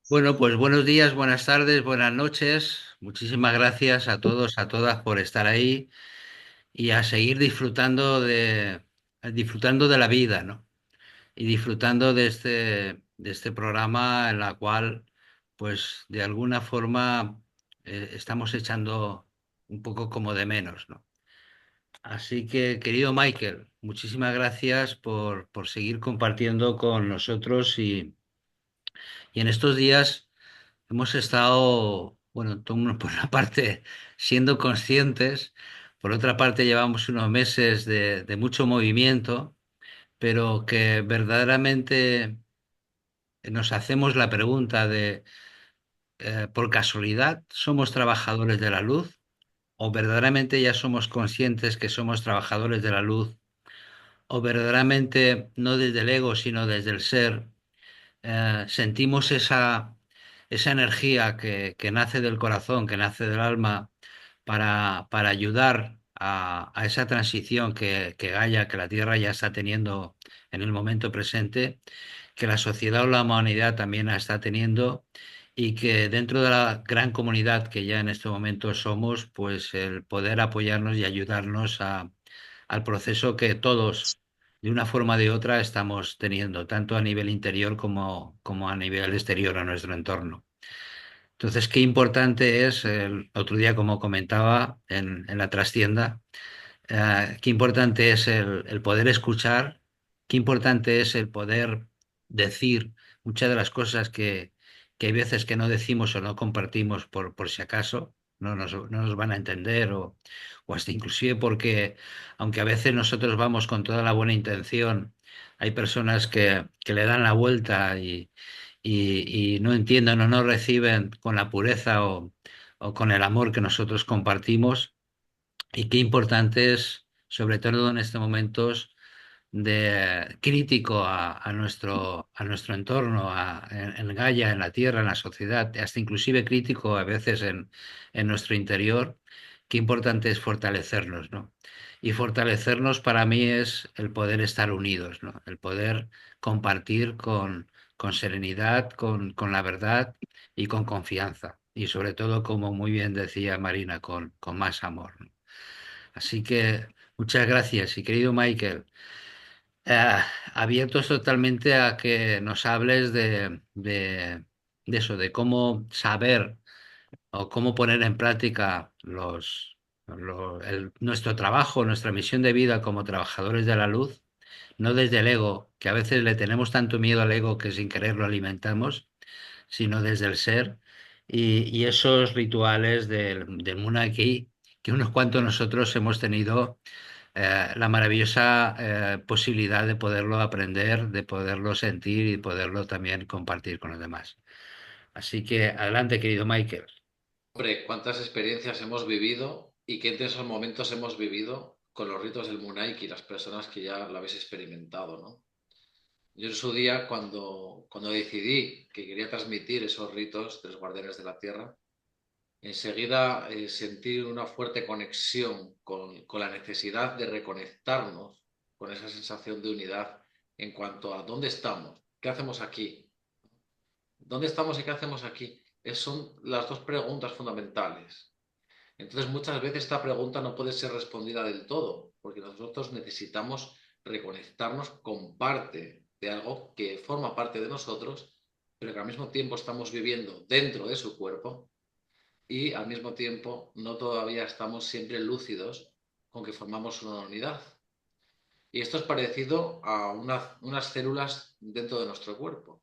Bueno, pues buenos días, buenas tardes, buenas noches. Muchísimas gracias a todos, a todas por estar ahí y a seguir disfrutando de la vida, ¿no? Y disfrutando de este programa en la cual, pues, de alguna forma estamos echando un poco como de menos, ¿no? Así que, querido Michael, muchísimas gracias por seguir compartiendo con nosotros y en estos días. Hemos estado, bueno, por una parte siendo conscientes, por otra parte llevamos unos meses de mucho movimiento, pero que verdaderamente nos hacemos la pregunta de, ¿por casualidad somos trabajadores de la luz? ¿O verdaderamente ya somos conscientes que somos trabajadores de la luz? ¿O verdaderamente no desde el ego, sino desde el ser? Sentimos esa energía que nace del corazón, que nace del alma, para ayudar a esa transición que Gaia, que la Tierra ya está teniendo en el momento presente, que la sociedad o la humanidad también la está teniendo, y que dentro de la gran comunidad que ya en este momento somos, pues el poder apoyarnos y ayudarnos al proceso que todos de una forma o de otra estamos teniendo, tanto a nivel interior como a nivel exterior a nuestro entorno. Entonces, qué importante es, el otro día, como comentaba en la trastienda, qué importante es el poder escuchar, qué importante es el poder decir muchas de las cosas que hay veces que no decimos o no compartimos por si acaso no nos van a entender o hasta inclusive porque, aunque a veces nosotros vamos con toda la buena intención, hay personas que le dan la vuelta y no entienden o no reciben con la pureza o con el amor que nosotros compartimos. Y qué importante es, sobre todo en estos momentos de crítico a nuestro entorno, en Gaia, en la Tierra, en la sociedad, hasta inclusive crítico a veces en nuestro interior, qué importante es fortalecernos, ¿no? Y fortalecernos para mí es el poder estar unidos, ¿no? El poder compartir con serenidad, con la verdad y con confianza. Y sobre todo, como muy bien decía Marina, con más amor, ¿no? Así que muchas gracias y querido Michael, eh, abiertos totalmente a que nos hables de eso, de cómo saber o cómo poner en práctica nuestro trabajo, nuestra misión de vida como trabajadores de la luz, no desde el ego, que a veces le tenemos tanto miedo al ego que sin querer lo alimentamos, sino desde el ser y esos rituales del Munaki que unos cuantos nosotros hemos tenido la maravillosa posibilidad de poderlo aprender, de poderlo sentir y poderlo también compartir con los demás. Así que adelante, querido Michael. Hombre, cuántas experiencias hemos vivido y qué intensos momentos hemos vivido con los ritos del Munaiki y las personas que ya lo habéis experimentado, ¿no? Yo en su día, cuando decidí que quería transmitir esos ritos de los guardianes de la tierra, enseguida sentí una fuerte conexión con la necesidad de reconectarnos con esa sensación de unidad en cuanto a dónde estamos, qué hacemos aquí, dónde estamos y qué hacemos aquí. Esas son las dos preguntas fundamentales. Entonces, muchas veces esta pregunta no puede ser respondida del todo, porque nosotros necesitamos reconectarnos con parte de algo que forma parte de nosotros, pero que al mismo tiempo estamos viviendo dentro de su cuerpo y al mismo tiempo no todavía estamos siempre lúcidos con que formamos una unidad. Y esto es parecido a unas células dentro de nuestro cuerpo.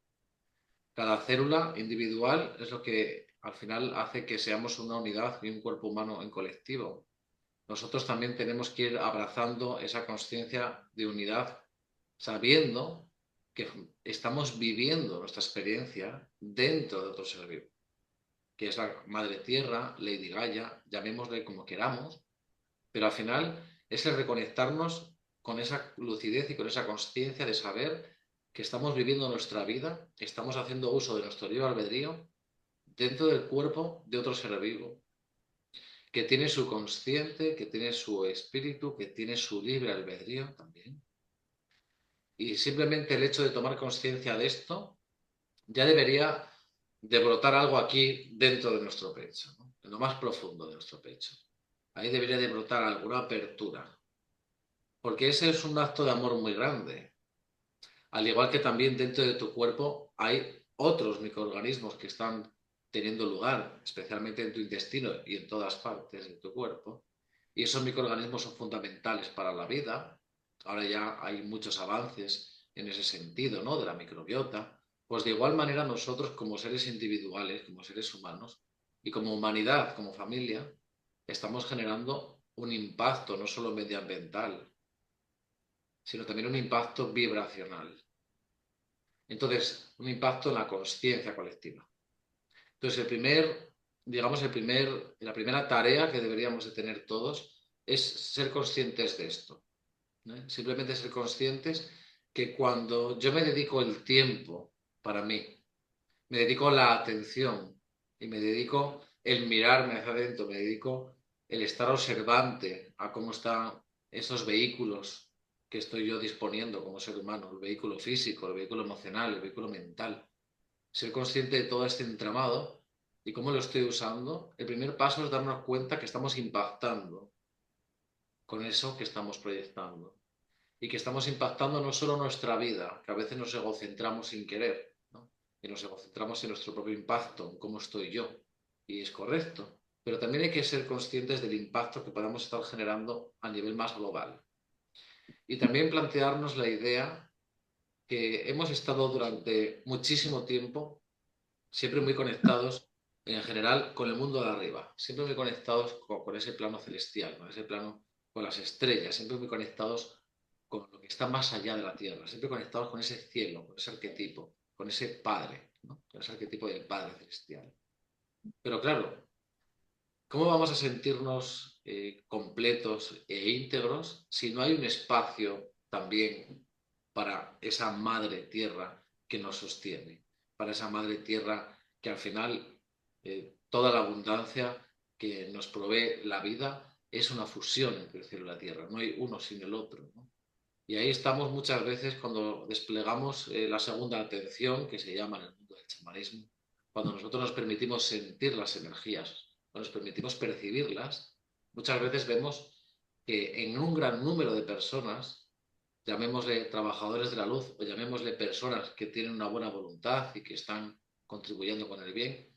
Cada célula individual es lo que al final hace que seamos una unidad y un cuerpo humano en colectivo. Nosotros también tenemos que ir abrazando esa conciencia de unidad, sabiendo que estamos viviendo nuestra experiencia dentro de otro ser vivo, que es la Madre Tierra, Lady Gaia, llamémosle como queramos, pero al final es el reconectarnos con esa lucidez y con esa conciencia de saber que estamos viviendo nuestra vida, que estamos haciendo uso de nuestro libre albedrío dentro del cuerpo de otro ser vivo, que tiene su consciente, que tiene su espíritu, que tiene su libre albedrío también. Y simplemente el hecho de tomar conciencia de esto ya debería de brotar algo aquí dentro de nuestro pecho, ¿no? En lo más profundo de nuestro pecho. Ahí debería de brotar alguna apertura, porque ese es un acto de amor muy grande. Al igual que también dentro de tu cuerpo hay otros microorganismos que están teniendo lugar, especialmente en tu intestino y en todas partes de tu cuerpo. Y esos microorganismos son fundamentales para la vida. Ahora ya hay muchos avances en ese sentido, ¿no? De la microbiota. Pues de igual manera nosotros como seres individuales, como seres humanos y como humanidad, como familia, estamos generando un impacto no solo medioambiental, sino también un impacto vibracional. Entonces, un impacto en la conciencia colectiva. Entonces, la primera tarea que deberíamos de tener todos es ser conscientes de esto, ¿eh? Simplemente ser conscientes que cuando yo me dedico el tiempo para mí, me dedico la atención y me dedico el mirarme hacia adentro, me dedico el estar observante a cómo están esos vehículos que estoy yo disponiendo como ser humano, el vehículo físico, el vehículo emocional, el vehículo mental, ser consciente de todo este entramado y cómo lo estoy usando. El primer paso es darnos cuenta que estamos impactando con eso que estamos proyectando y que estamos impactando no solo nuestra vida, que a veces nos egocentramos sin querer, ¿no? Y nos egocentramos en nuestro propio impacto, en cómo estoy yo, y es correcto, pero también hay que ser conscientes del impacto que podamos estar generando a nivel más global. Y también plantearnos la idea que hemos estado durante muchísimo tiempo siempre muy conectados en general con el mundo de arriba, siempre muy conectados con ese plano celestial, con ese plano, con las estrellas, siempre muy conectados con lo que está más allá de la Tierra, siempre conectados con ese cielo, con ese arquetipo, con ese Padre, ¿no? Con ese arquetipo del Padre celestial. Pero claro, ¿cómo vamos a sentirnos completos e íntegros si no hay un espacio también para esa madre tierra que nos sostiene, para esa madre tierra que al final toda la abundancia que nos provee la vida es una fusión entre el cielo y la tierra, no hay uno sin el otro, ¿no? Y ahí estamos muchas veces cuando desplegamos la segunda atención, que se llama en el mundo del chamanismo, cuando nosotros nos permitimos sentir las energías, cuando nos permitimos percibirlas, muchas veces vemos que en un gran número de personas, llamémosle trabajadores de la luz o llamémosle personas que tienen una buena voluntad y que están contribuyendo con el bien,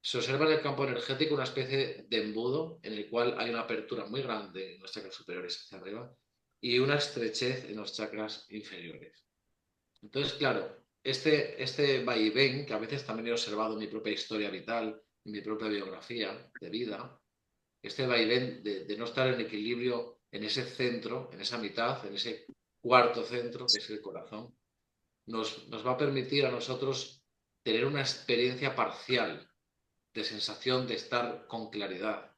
se observa en el campo energético una especie de embudo en el cual hay una apertura muy grande en los chakras superiores hacia arriba y una estrechez en los chakras inferiores. Entonces, claro, este vaivén, que a veces también he observado en mi propia historia vital, en mi propia biografía de vida, este vaivén de no estar en equilibrio en ese centro, en esa mitad, en ese cuarto centro, que es el corazón, nos va a permitir a nosotros tener una experiencia parcial de sensación de estar con claridad.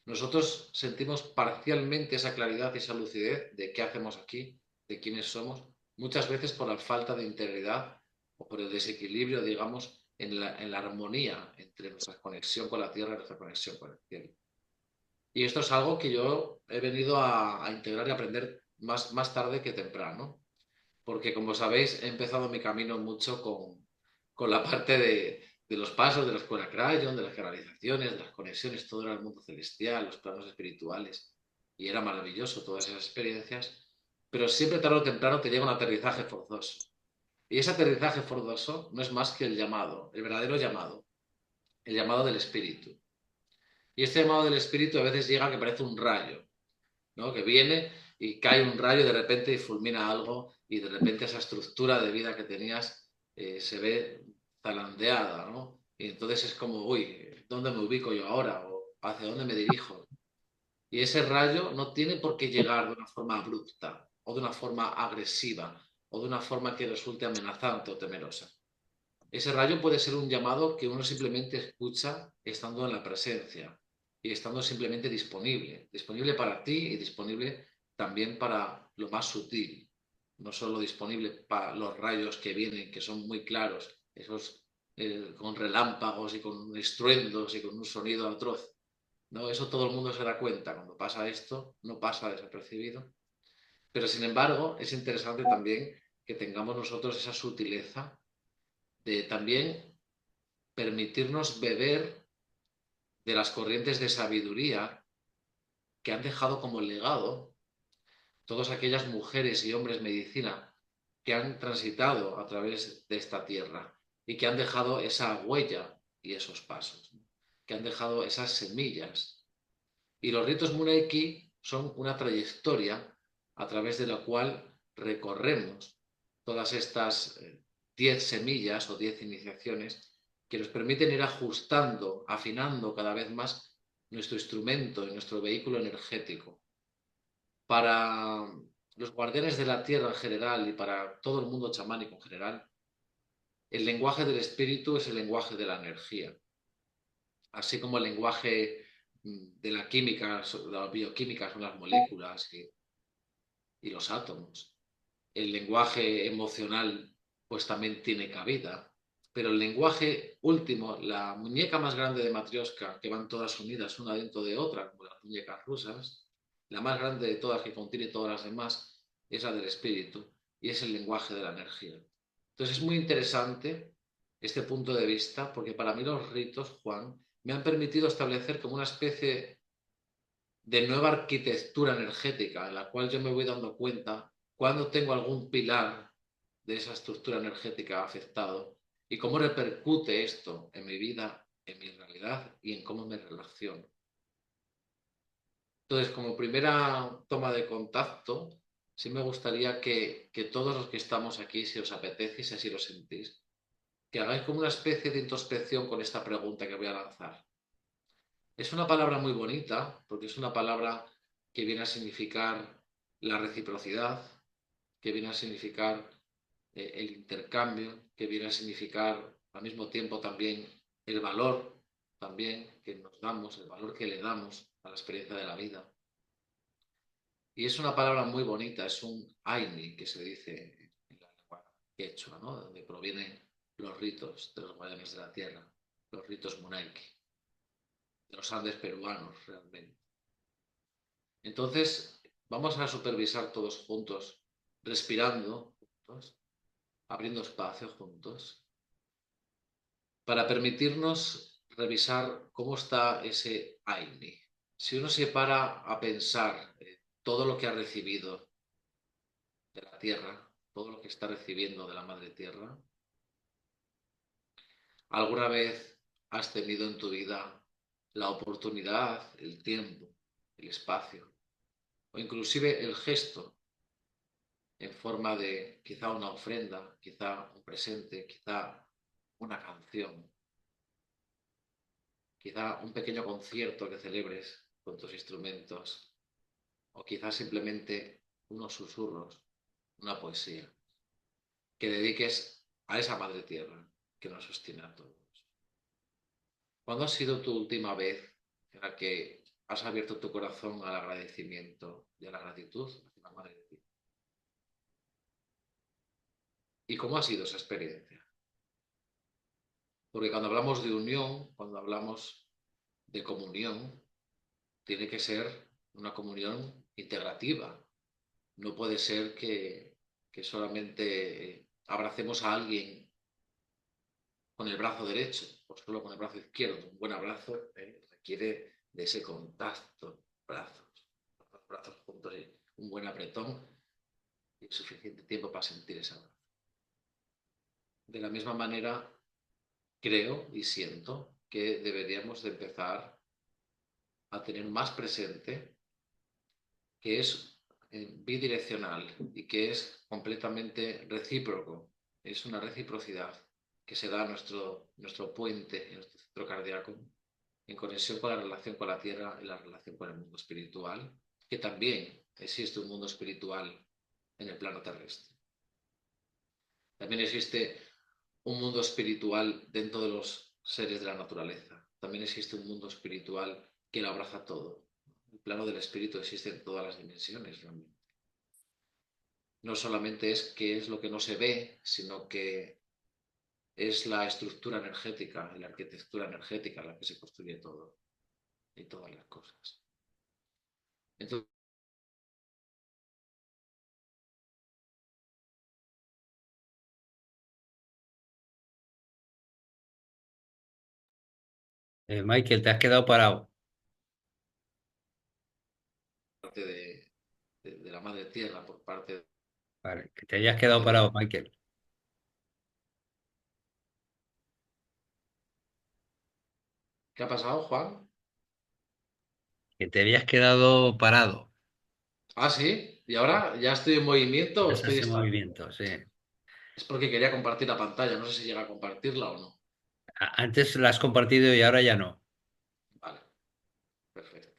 Nosotros sentimos parcialmente esa claridad y esa lucidez de qué hacemos aquí, de quiénes somos, muchas veces por la falta de integridad o por el desequilibrio, digamos, en la armonía entre nuestra conexión con la tierra y nuestra conexión con el cielo. Y esto es algo que yo he venido a integrar y aprender más tarde que temprano, porque como sabéis he empezado mi camino mucho con la parte de los pasos de la escuela Crayon, de las canalizaciones, de las conexiones, todo era el mundo celestial, los planos espirituales, y era maravilloso todas esas experiencias, pero siempre tarde o temprano te llega un aterrizaje forzoso. Y ese aterrizaje forzoso no es más que el llamado, el verdadero llamado, el llamado del espíritu. Y este llamado del espíritu a veces llega que parece un rayo, ¿no? Que viene y cae un rayo de repente y fulmina algo y de repente esa estructura de vida que tenías se ve zarandeada, ¿no? Y entonces es como, uy, ¿dónde me ubico yo ahora? ¿O hacia dónde me dirijo? Y ese rayo no tiene por qué llegar de una forma abrupta o de una forma agresiva o de una forma que resulte amenazante o temerosa. Ese rayo puede ser un llamado que uno simplemente escucha estando en la presencia y estando simplemente disponible, disponible para ti y disponible también para lo más sutil, no solo disponible para los rayos que vienen, que son muy claros, esos con relámpagos y con estruendos y con un sonido atroz. ¿No? Eso todo el mundo se da cuenta. Cuando pasa esto, no pasa desapercibido. Pero sin embargo, es interesante también que tengamos nosotros esa sutileza de también permitirnos beber de las corrientes de sabiduría que han dejado como legado todas aquellas mujeres y hombres medicina que han transitado a través de esta tierra y que han dejado esa huella y esos pasos, ¿no? Que han dejado esas semillas. Y los ritos Mureiki son una trayectoria a través de la cual recorremos todas estas 10 semillas o 10 iniciaciones que nos permiten ir ajustando, afinando cada vez más nuestro instrumento y nuestro vehículo energético. Para los guardianes de la tierra en general y para todo el mundo chamánico en general, el lenguaje del espíritu es el lenguaje de la energía, así como el lenguaje de la química, de la bioquímica son las moléculas y los átomos. El lenguaje emocional pues también tiene cabida, pero el lenguaje último, la muñeca más grande de Matryoshka, que van todas unidas una dentro de otra, como las muñecas rusas, la más grande de todas que contiene todas las demás, es la del espíritu y es el lenguaje de la energía. Entonces es muy interesante este punto de vista porque para mí los ritos, Juan, me han permitido establecer como una especie de nueva arquitectura energética en la cual yo me voy dando cuenta cuando tengo algún pilar de esa estructura energética afectado y cómo repercute esto en mi vida, en mi realidad y en cómo me relaciono. Entonces, como primera toma de contacto, sí me gustaría que todos los que estamos aquí, si os apetece y si así lo sentís, que hagáis como una especie de introspección con esta pregunta que voy a lanzar. Es una palabra muy bonita, porque es una palabra que viene a significar la reciprocidad, que viene a significar el intercambio, que viene a significar al mismo tiempo también el valor también que nos damos, el valor que le damos a la experiencia de la vida. Y es una palabra muy bonita, es un Aini, que se dice en la lengua quechua, ¿no? De donde provienen los ritos de los guardianes de la tierra, los ritos Munaiki, de los Andes peruanos realmente. Entonces, vamos a supervisar todos juntos, respirando juntos, abriendo espacio juntos, para permitirnos revisar cómo está ese Aini. Si uno se para a pensar todo lo que ha recibido de la tierra, todo lo que está recibiendo de la madre tierra, ¿alguna vez has tenido en tu vida la oportunidad, el tiempo, el espacio o inclusive el gesto en forma de quizá una ofrenda, quizá un presente, quizá una canción, quizá un pequeño concierto que celebres con tus instrumentos, o quizá simplemente unos susurros, una poesía, que dediques a esa madre tierra que nos sostiene a todos? ¿Cuándo ha sido tu última vez en la que has abierto tu corazón al agradecimiento y a la gratitud hacia la madre tierra? ¿Y cómo ha sido esa experiencia? Porque cuando hablamos de unión, cuando hablamos de comunión, tiene que ser una comunión integrativa. No puede ser que solamente abracemos a alguien con el brazo derecho o solo con el brazo izquierdo. Un buen abrazo requiere de ese contacto, brazos, los brazos juntos y un buen apretón y suficiente tiempo para sentir ese abrazo. De la misma manera, creo y siento que deberíamos de empezar a tener más presente que es bidireccional y que es completamente recíproco. Es una reciprocidad que se da a nuestro puente, en nuestro centro cardíaco, en conexión con la relación con la Tierra y la relación con el mundo espiritual, que también existe un mundo espiritual en el plano terrestre. También existe un mundo espiritual dentro de los seres de la naturaleza. También existe un mundo espiritual que lo abraza todo. El plano del espíritu existe en todas las dimensiones realmente. No solamente es qué es lo que no se ve, sino que es la estructura energética y la arquitectura energética en la que se construye todo y todas las cosas. Entonces, Michael, te has quedado parado. parte de la madre tierra, por parte Vale, que te hayas quedado de Dios. parado, Michael. ¿Qué ha pasado, Juan? Que te habías quedado parado. Ah, sí, y ahora ya estoy en movimiento Ya o estoy estás en estático. movimiento, sí. Es porque quería compartir la pantalla, no sé si llega a compartirla o no. Antes la has compartido y ahora ya no. Vale, perfecto.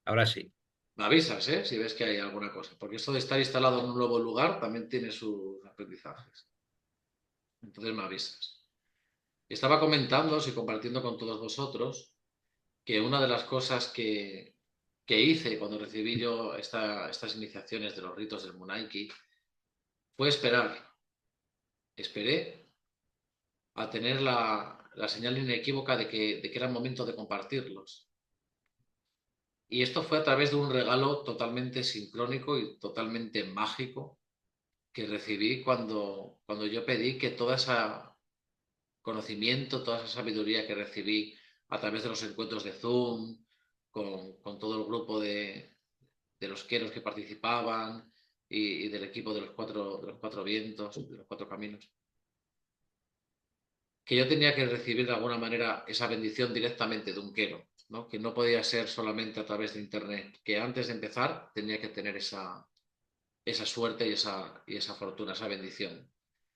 Ahora sí. Me avisas, ¿eh? Si ves que hay alguna cosa, porque esto de estar instalado en un nuevo lugar también tiene sus aprendizajes. Entonces me avisas. Estaba comentando y compartiendo con todos vosotros que una de las cosas que hice cuando recibí yo estas iniciaciones de los ritos del Munaiki fue esperar. Esperé a tener la señal inequívoca de que era el momento de compartirlos. Y esto fue a través de un regalo totalmente sincrónico y totalmente mágico que recibí cuando yo pedí que todo ese conocimiento, toda esa sabiduría que recibí a través de los encuentros de Zoom, con todo el grupo de los queros que participaban y del equipo de los cuatro vientos, de los cuatro caminos, que yo tenía que recibir de alguna manera esa bendición directamente de un quero, ¿no? Que no podía ser solamente a través de Internet, que antes de empezar tenía que tener esa suerte y esa fortuna, esa bendición.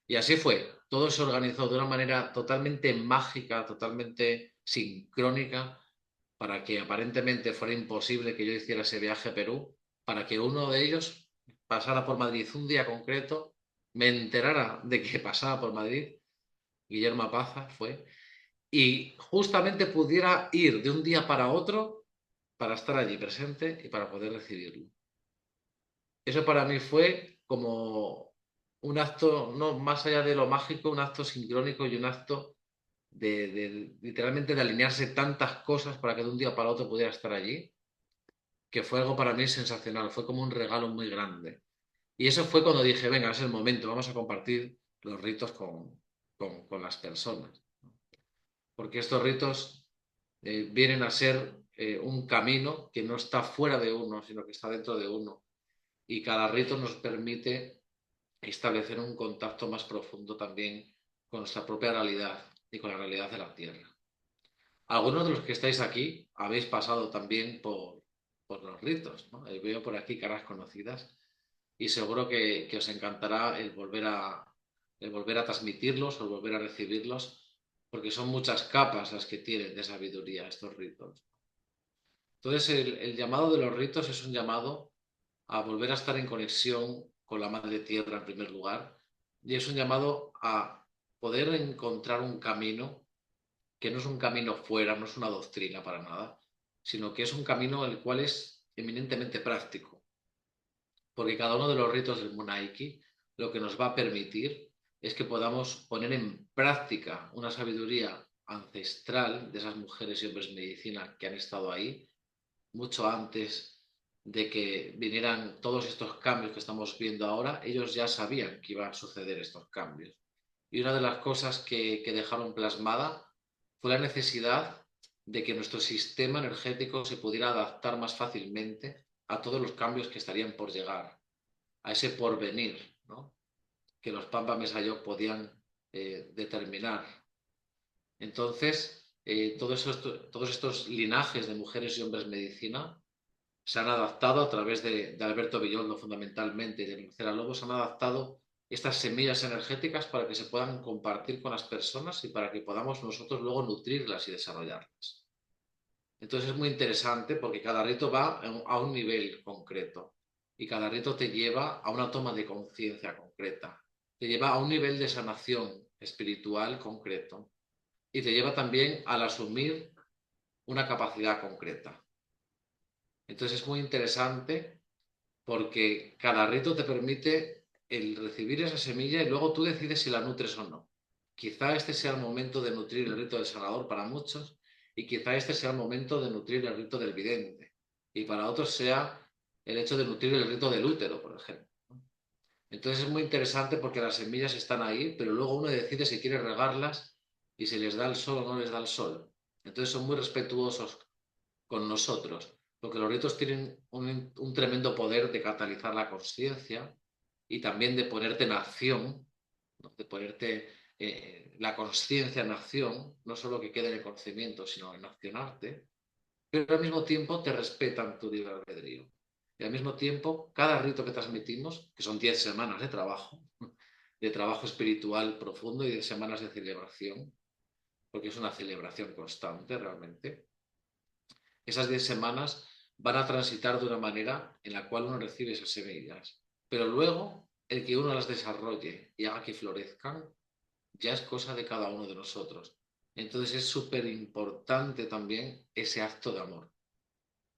Y así fue, todo se organizó de una manera totalmente mágica, totalmente sincrónica, para que aparentemente fuera imposible que yo hiciera ese viaje a Perú, para que uno de ellos pasara por Madrid un día concreto, me enterara de que pasaba por Madrid, Guillermo Apaza fue, y justamente pudiera ir de un día para otro para estar allí presente y para poder recibirlo. Eso para mí fue como un acto, no más allá de lo mágico, un acto sincrónico y un acto literalmente de alinearse tantas cosas para que de un día para otro pudiera estar allí, que fue algo para mí sensacional, fue como un regalo muy grande. Y eso fue cuando dije, venga, es el momento, vamos a compartir los ritos con las personas. Porque estos ritos vienen a ser un camino que no está fuera de uno, sino que está dentro de uno. Y cada rito nos permite establecer un contacto más profundo también con nuestra propia realidad y con la realidad de la Tierra. Algunos de los que estáis aquí habéis pasado también por los ritos, ¿no? Veo por aquí caras conocidas y seguro que os encantará el volver a transmitirlos o el volver a recibirlos, porque son muchas capas las que tienen de sabiduría estos ritos. Entonces, el llamado de los ritos es un llamado a volver a estar en conexión con la Madre Tierra en primer lugar, y es un llamado a poder encontrar un camino que no es un camino fuera, no es una doctrina para nada, sino que es un camino el cual es eminentemente práctico, porque cada uno de los ritos del Munaiki lo que nos va a permitir es que podamos poner en práctica una sabiduría ancestral de esas mujeres y hombres de medicina que han estado ahí mucho antes de que vinieran todos estos cambios que estamos viendo ahora. Ellos ya sabían que iban a suceder estos cambios. Y una de las cosas que dejaron plasmada fue la necesidad de que nuestro sistema energético se pudiera adaptar más fácilmente a todos los cambios que estarían por llegar, a ese porvenir, ¿no? Que los Pampa Mesayok podían determinar. Entonces, todos estos linajes de mujeres y hombres medicina se han adaptado a través de Alberto Villoldo fundamentalmente y de Lucera Lobo, se han adaptado estas semillas energéticas para que se puedan compartir con las personas y para que podamos nosotros luego nutrirlas y desarrollarlas. Entonces es muy interesante porque cada rito va a un nivel concreto y cada rito te lleva a una toma de conciencia concreta, te lleva a un nivel de sanación espiritual concreto y te lleva también al asumir una capacidad concreta. Entonces es muy interesante porque cada rito te permite el recibir esa semilla y luego tú decides si la nutres o no. Quizá este sea el momento de nutrir el rito del sanador para muchos y quizá este sea el momento de nutrir el rito del vidente y para otros sea el hecho de nutrir el rito del útero, por ejemplo. Entonces es muy interesante porque las semillas están ahí, pero luego uno decide si quiere regarlas y si les da el sol o no les da el sol. Entonces son muy respetuosos con nosotros, porque los ritos tienen un tremendo poder de catalizar la conciencia y también de ponerte en acción, ¿no? De ponerte la conciencia en acción, no solo que quede en el conocimiento, sino en accionarte, pero al mismo tiempo te respetan tu libre albedrío. Y al mismo tiempo, cada rito que transmitimos, que son 10 semanas de trabajo espiritual profundo y de semanas de celebración, porque es una celebración constante realmente, esas 10 semanas van a transitar de una manera en la cual uno recibe esas semillas. Pero luego, el que uno las desarrolle y haga que florezcan, ya es cosa de cada uno de nosotros. Entonces es súper importante también ese acto de amor,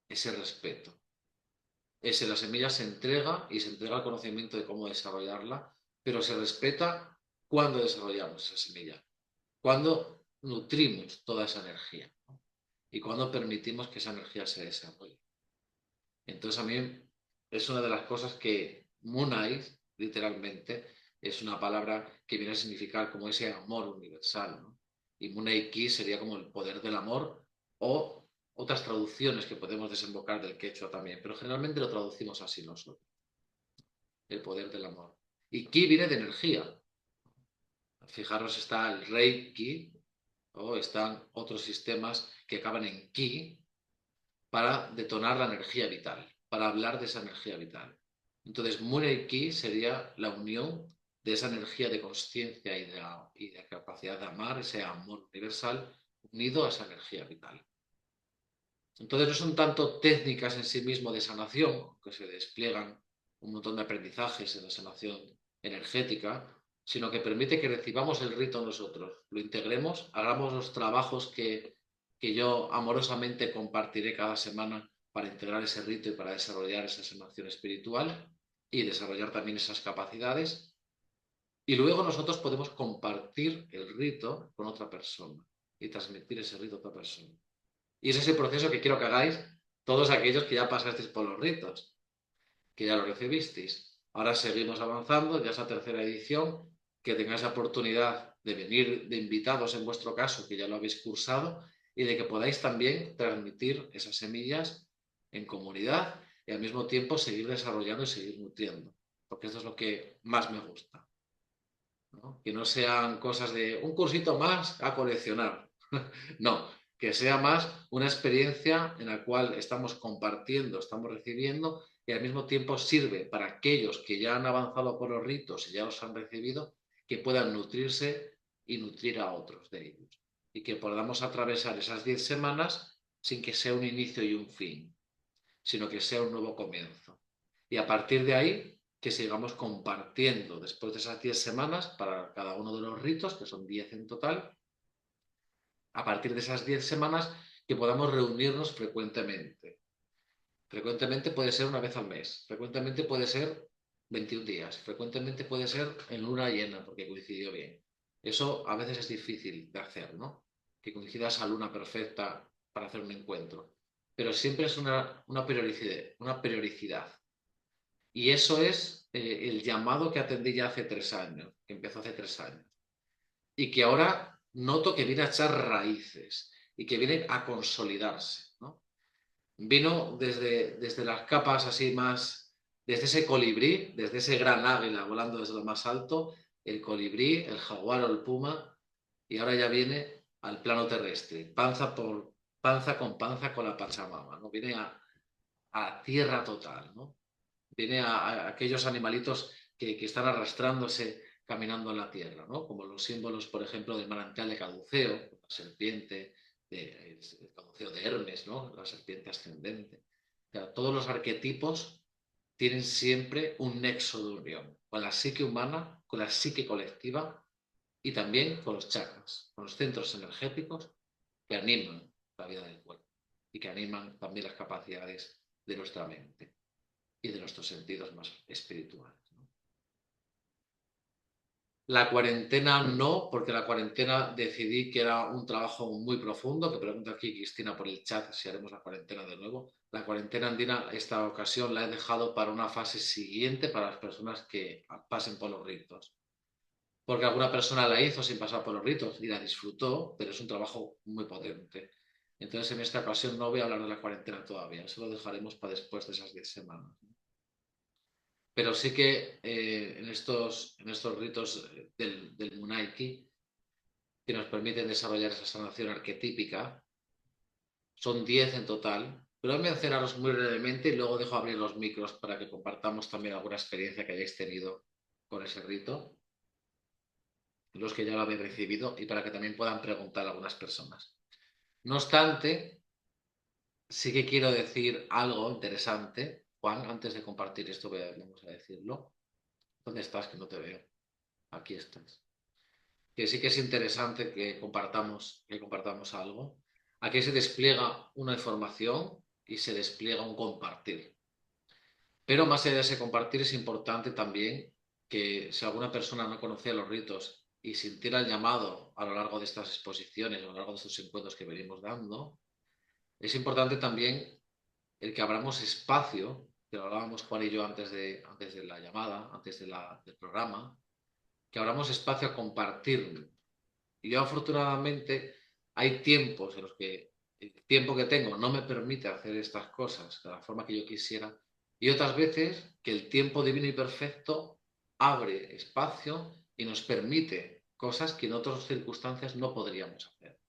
ese respeto. La semilla se entrega y se entrega el conocimiento de cómo desarrollarla, pero se respeta cuando desarrollamos esa semilla, cuando nutrimos toda esa energía, ¿no? Y cuando permitimos que esa energía se desarrolle. Entonces a mí es una de las cosas que Moonlight, literalmente, es una palabra que viene a significar como ese amor universal, ¿no? Y Moonlight Ki sería como el poder del amor o otras traducciones que podemos desembocar del quechua también, pero generalmente lo traducimos así nosotros, el poder del amor. Y Ki viene de energía. Fijaros, está el Reiki o están otros sistemas que acaban en Ki para detonar la energía vital, para hablar de esa energía vital. Entonces, Mureiki sería la unión de esa energía de conciencia y de capacidad de amar, ese amor universal, unido a esa energía vital. Entonces, no son tanto técnicas en sí mismo de sanación, que se despliegan un montón de aprendizajes en la sanación energética, sino que permite que recibamos el rito nosotros, lo integremos, hagamos los trabajos que yo amorosamente compartiré cada semana para integrar ese rito y para desarrollar esa sanación espiritual y desarrollar también esas capacidades. Y luego nosotros podemos compartir el rito con otra persona y transmitir ese rito a otra persona. Y es ese proceso que quiero que hagáis todos aquellos que ya pasasteis por los ritos, que ya lo recibisteis. Ahora seguimos avanzando, ya es la tercera edición, que tengáis la oportunidad de venir de invitados en vuestro caso, que ya lo habéis cursado, y de que podáis también transmitir esas semillas en comunidad y al mismo tiempo seguir desarrollando y seguir nutriendo, porque esto es lo que más me gusta, ¿no? Que no sean cosas de un cursito más a coleccionar. No, que sea más una experiencia en la cual estamos compartiendo, estamos recibiendo y al mismo tiempo sirve para aquellos que ya han avanzado por los ritos y ya los han recibido, que puedan nutrirse y nutrir a otros de ellos. Y que podamos atravesar esas 10 semanas sin que sea un inicio y un fin, sino que sea un nuevo comienzo. Y a partir de ahí, que sigamos compartiendo después de esas 10 semanas para cada uno de los ritos, que son 10 en total, a partir de esas 10 semanas que podamos reunirnos frecuentemente. Frecuentemente puede ser una vez al mes, frecuentemente puede ser 21 días, frecuentemente puede ser en luna llena porque coincidió bien. Eso a veces es difícil de hacer, ¿no? Que coincida esa luna perfecta para hacer un encuentro. Pero siempre es una periodicidad, una periodicidad. Y eso es el llamado que atendí ya hace 3 años, que empezó hace 3 años. Y que ahora noto que viene a echar raíces y que viene a consolidarse, ¿no? Vino desde las capas así más, desde ese colibrí, desde ese gran águila volando desde lo más alto, el colibrí, el jaguar o el puma, y ahora ya viene al plano terrestre, panza con la Pachamama, ¿no? Viene a tierra total, ¿no? Viene a aquellos animalitos que están arrastrándose caminando en la tierra, ¿no? Como los símbolos, por ejemplo, del manantial de Caduceo, la serpiente, el Caduceo de Hermes, ¿no? La serpiente ascendente. O sea, todos los arquetipos tienen siempre un nexo de unión con la psique humana, con la psique colectiva y también con los chakras, con los centros energéticos que animan la vida del cuerpo y que animan también las capacidades de nuestra mente y de nuestros sentidos más espirituales, ¿no? La cuarentena no, porque la cuarentena decidí que era un trabajo muy profundo, que pregunta aquí Cristina por el chat si haremos la cuarentena de nuevo. La cuarentena andina, esta ocasión la he dejado para una fase siguiente para las personas que pasen por los ritos. porque alguna persona la hizo sin pasar por los ritos y la disfrutó, pero es un trabajo muy potente. Entonces, en esta ocasión no voy a hablar de la cuarentena todavía, eso lo dejaremos para después de esas 10 semanas. Pero sí que en estos ritos del Munaiki, que nos permiten desarrollar esa sanación arquetípica, son 10 en total, pero voy a mencionarlos muy brevemente y luego dejo abrir los micros para que compartamos también alguna experiencia que hayáis tenido con ese rito, los que ya lo habéis recibido, y para que también puedan preguntar a algunas personas. No obstante, sí que quiero decir algo interesante. Juan, antes de compartir esto, vamos a decirlo. ¿Dónde estás? Que no te veo. Aquí estás. Que sí que es interesante que compartamos algo. Aquí se despliega una información y se despliega un compartir. Pero más allá de ese compartir es importante también que si alguna persona no conocía los ritos y sintiera el llamado a lo largo de estas exposiciones, a lo largo de estos encuentros que venimos dando, es importante también el que abramos espacio, que lo hablábamos Juan y yo antes de la llamada, del programa, que abramos espacio a compartir. Y yo afortunadamente hay tiempos en los que el tiempo que tengo no me permite hacer estas cosas de la forma que yo quisiera, y otras veces que el tiempo divino y perfecto abre espacio y nos permite cosas que en otras circunstancias no podríamos hacer.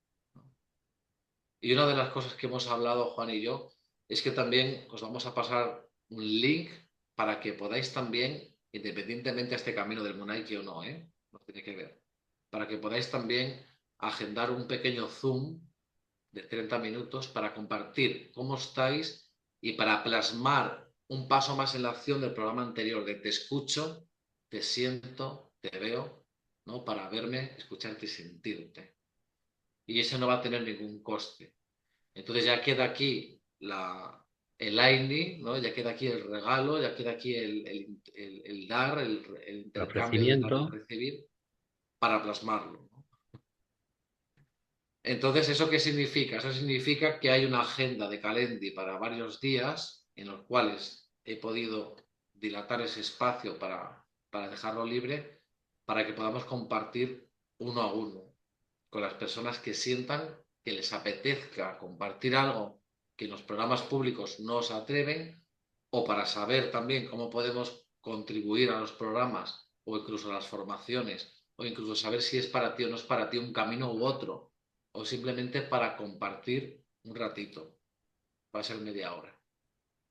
Y una de las cosas que hemos hablado Juan y yo es que también os vamos a pasar un link para que podáis también, independientemente de este camino del Munaiki o no, no tiene que ver, para que podáis también agendar un pequeño Zoom de 30 minutos para compartir cómo estáis y para plasmar un paso más en la acción del programa anterior, de te escucho, te siento, te veo, ¿no? Para verme, escucharte y sentirte. Y eso no va a tener ningún coste. Entonces ya queda aquí el AINI, ¿no? Ya queda aquí el regalo, ya queda aquí el dar, el El intercambio de dar y ofrecimiento. recibir para plasmarlo, ¿no? Entonces, ¿eso qué significa? Eso significa que hay una agenda de Calendly para varios días en los cuales he podido dilatar ese espacio para dejarlo libre, para que podamos compartir uno a uno con las personas que sientan que les apetezca compartir algo que en los programas públicos no se atreven, o para saber también cómo podemos contribuir a los programas o incluso a las formaciones, o incluso saber si es para ti o no es para ti un camino u otro, o simplemente para compartir un ratito, va a ser media hora.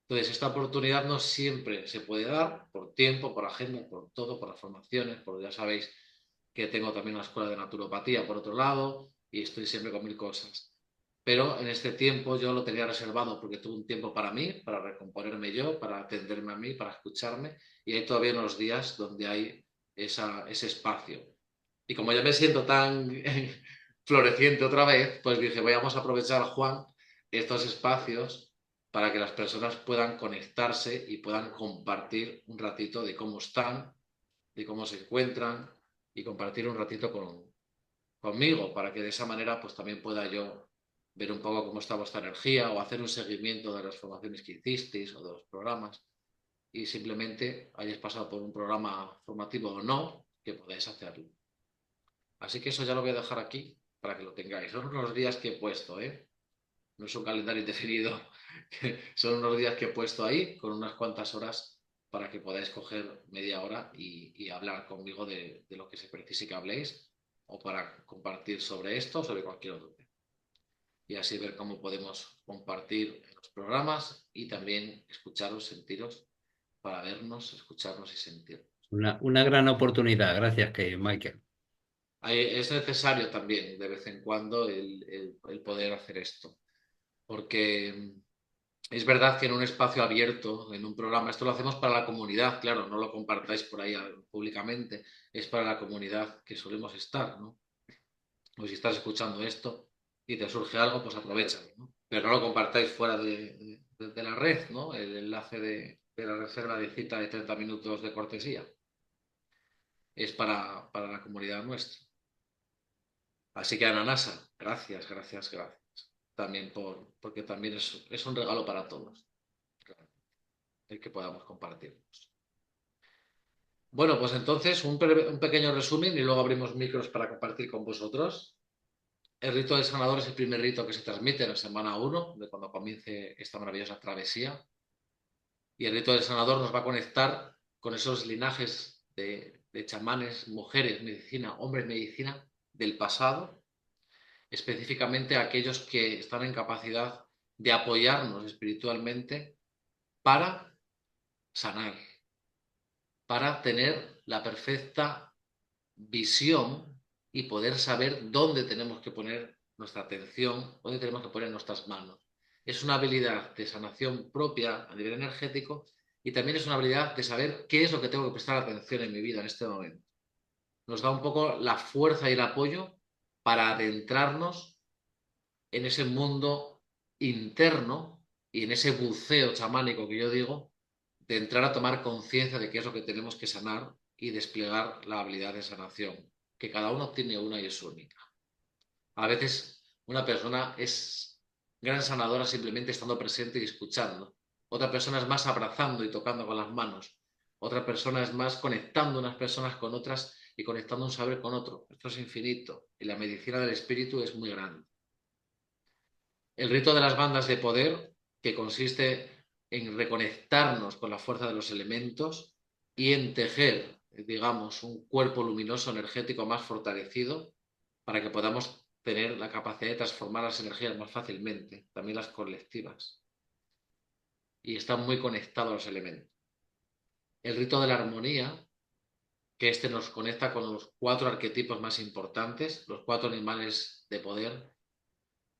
Entonces, esta oportunidad no siempre se puede dar por tiempo, por agenda, por todo, por las formaciones, porque ya sabéis que tengo también una escuela de naturopatía por otro lado y estoy siempre con mil cosas. Pero en este tiempo yo lo tenía reservado porque tuve un tiempo para mí, para recomponerme yo, para atenderme a mí, para escucharme, y hay todavía unos días donde hay ese espacio. Y como ya me siento tan floreciente otra vez, pues dije, vamos a aprovechar, Juan, estos espacios para que las personas puedan conectarse y puedan compartir un ratito de cómo están, de cómo se encuentran, y compartir un ratito conmigo, para que de esa manera pues también pueda yo ver un poco cómo está vuestra energía o hacer un seguimiento de las formaciones que hicisteis o de los programas, y simplemente hayáis pasado por un programa formativo o no, que podáis hacerlo. Así que eso ya lo voy a dejar aquí para que lo tengáis. Son unos días que he puesto, ¿eh? No es un calendario indefinido. Son unos días que he puesto ahí con unas cuantas horas para que podáis coger media hora y hablar conmigo de lo que se precise que habléis, o para compartir sobre esto o sobre cualquier otro tema. Y así ver cómo podemos compartir en los programas y también escucharos, sentiros, para vernos, escucharnos y sentirnos. Una gran oportunidad. Gracias, Michael. Es necesario también de vez en cuando el poder hacer esto, porque es verdad que en un espacio abierto, en un programa, esto lo hacemos para la comunidad, claro, no lo compartáis por ahí públicamente, es para la comunidad que solemos estar, ¿no? O si estás escuchando esto y te surge algo, pues aprovechalo, ¿no? Pero no lo compartáis fuera de la red, ¿no? El enlace de la reserva de cita de 30 minutos de cortesía es para la comunidad nuestra. Así que Ananasa, gracias, gracias, gracias. También porque también es un regalo para todos, claro, el que podamos compartirnos. Bueno, pues entonces un pequeño resumen y luego abrimos micros para compartir con vosotros. El rito del sanador es el primer rito que se transmite en la semana 1, de cuando comience esta maravillosa travesía. Y el rito del sanador nos va a conectar con esos linajes de chamanes, mujeres, medicina, hombres, medicina del pasado, específicamente aquellos que están en capacidad de apoyarnos espiritualmente para sanar, para tener la perfecta visión y poder saber dónde tenemos que poner nuestra atención, dónde tenemos que poner nuestras manos. Es una habilidad de sanación propia a nivel energético y también es una habilidad de saber qué es lo que tengo que prestar atención en mi vida en este momento. Nos da un poco la fuerza y el apoyo para adentrarnos en ese mundo interno y en ese buceo chamánico que yo digo, de entrar a tomar conciencia de qué es lo que tenemos que sanar y desplegar la habilidad de sanación, que cada uno tiene una y es única. A veces una persona es gran sanadora simplemente estando presente y escuchando. Otra persona es más abrazando y tocando con las manos. Otra persona es más conectando unas personas con otras y conectando un saber con otro. Esto es infinito y la medicina del espíritu es muy grande. El rito de las bandas de poder, que consiste en reconectarnos con la fuerza de los elementos y en tejer, digamos, un cuerpo luminoso energético más fortalecido para que podamos tener la capacidad de transformar las energías más fácilmente, también las colectivas. Y están muy conectados los elementos. El rito de la armonía, que este nos conecta con los 4 arquetipos más importantes, los 4 animales de poder.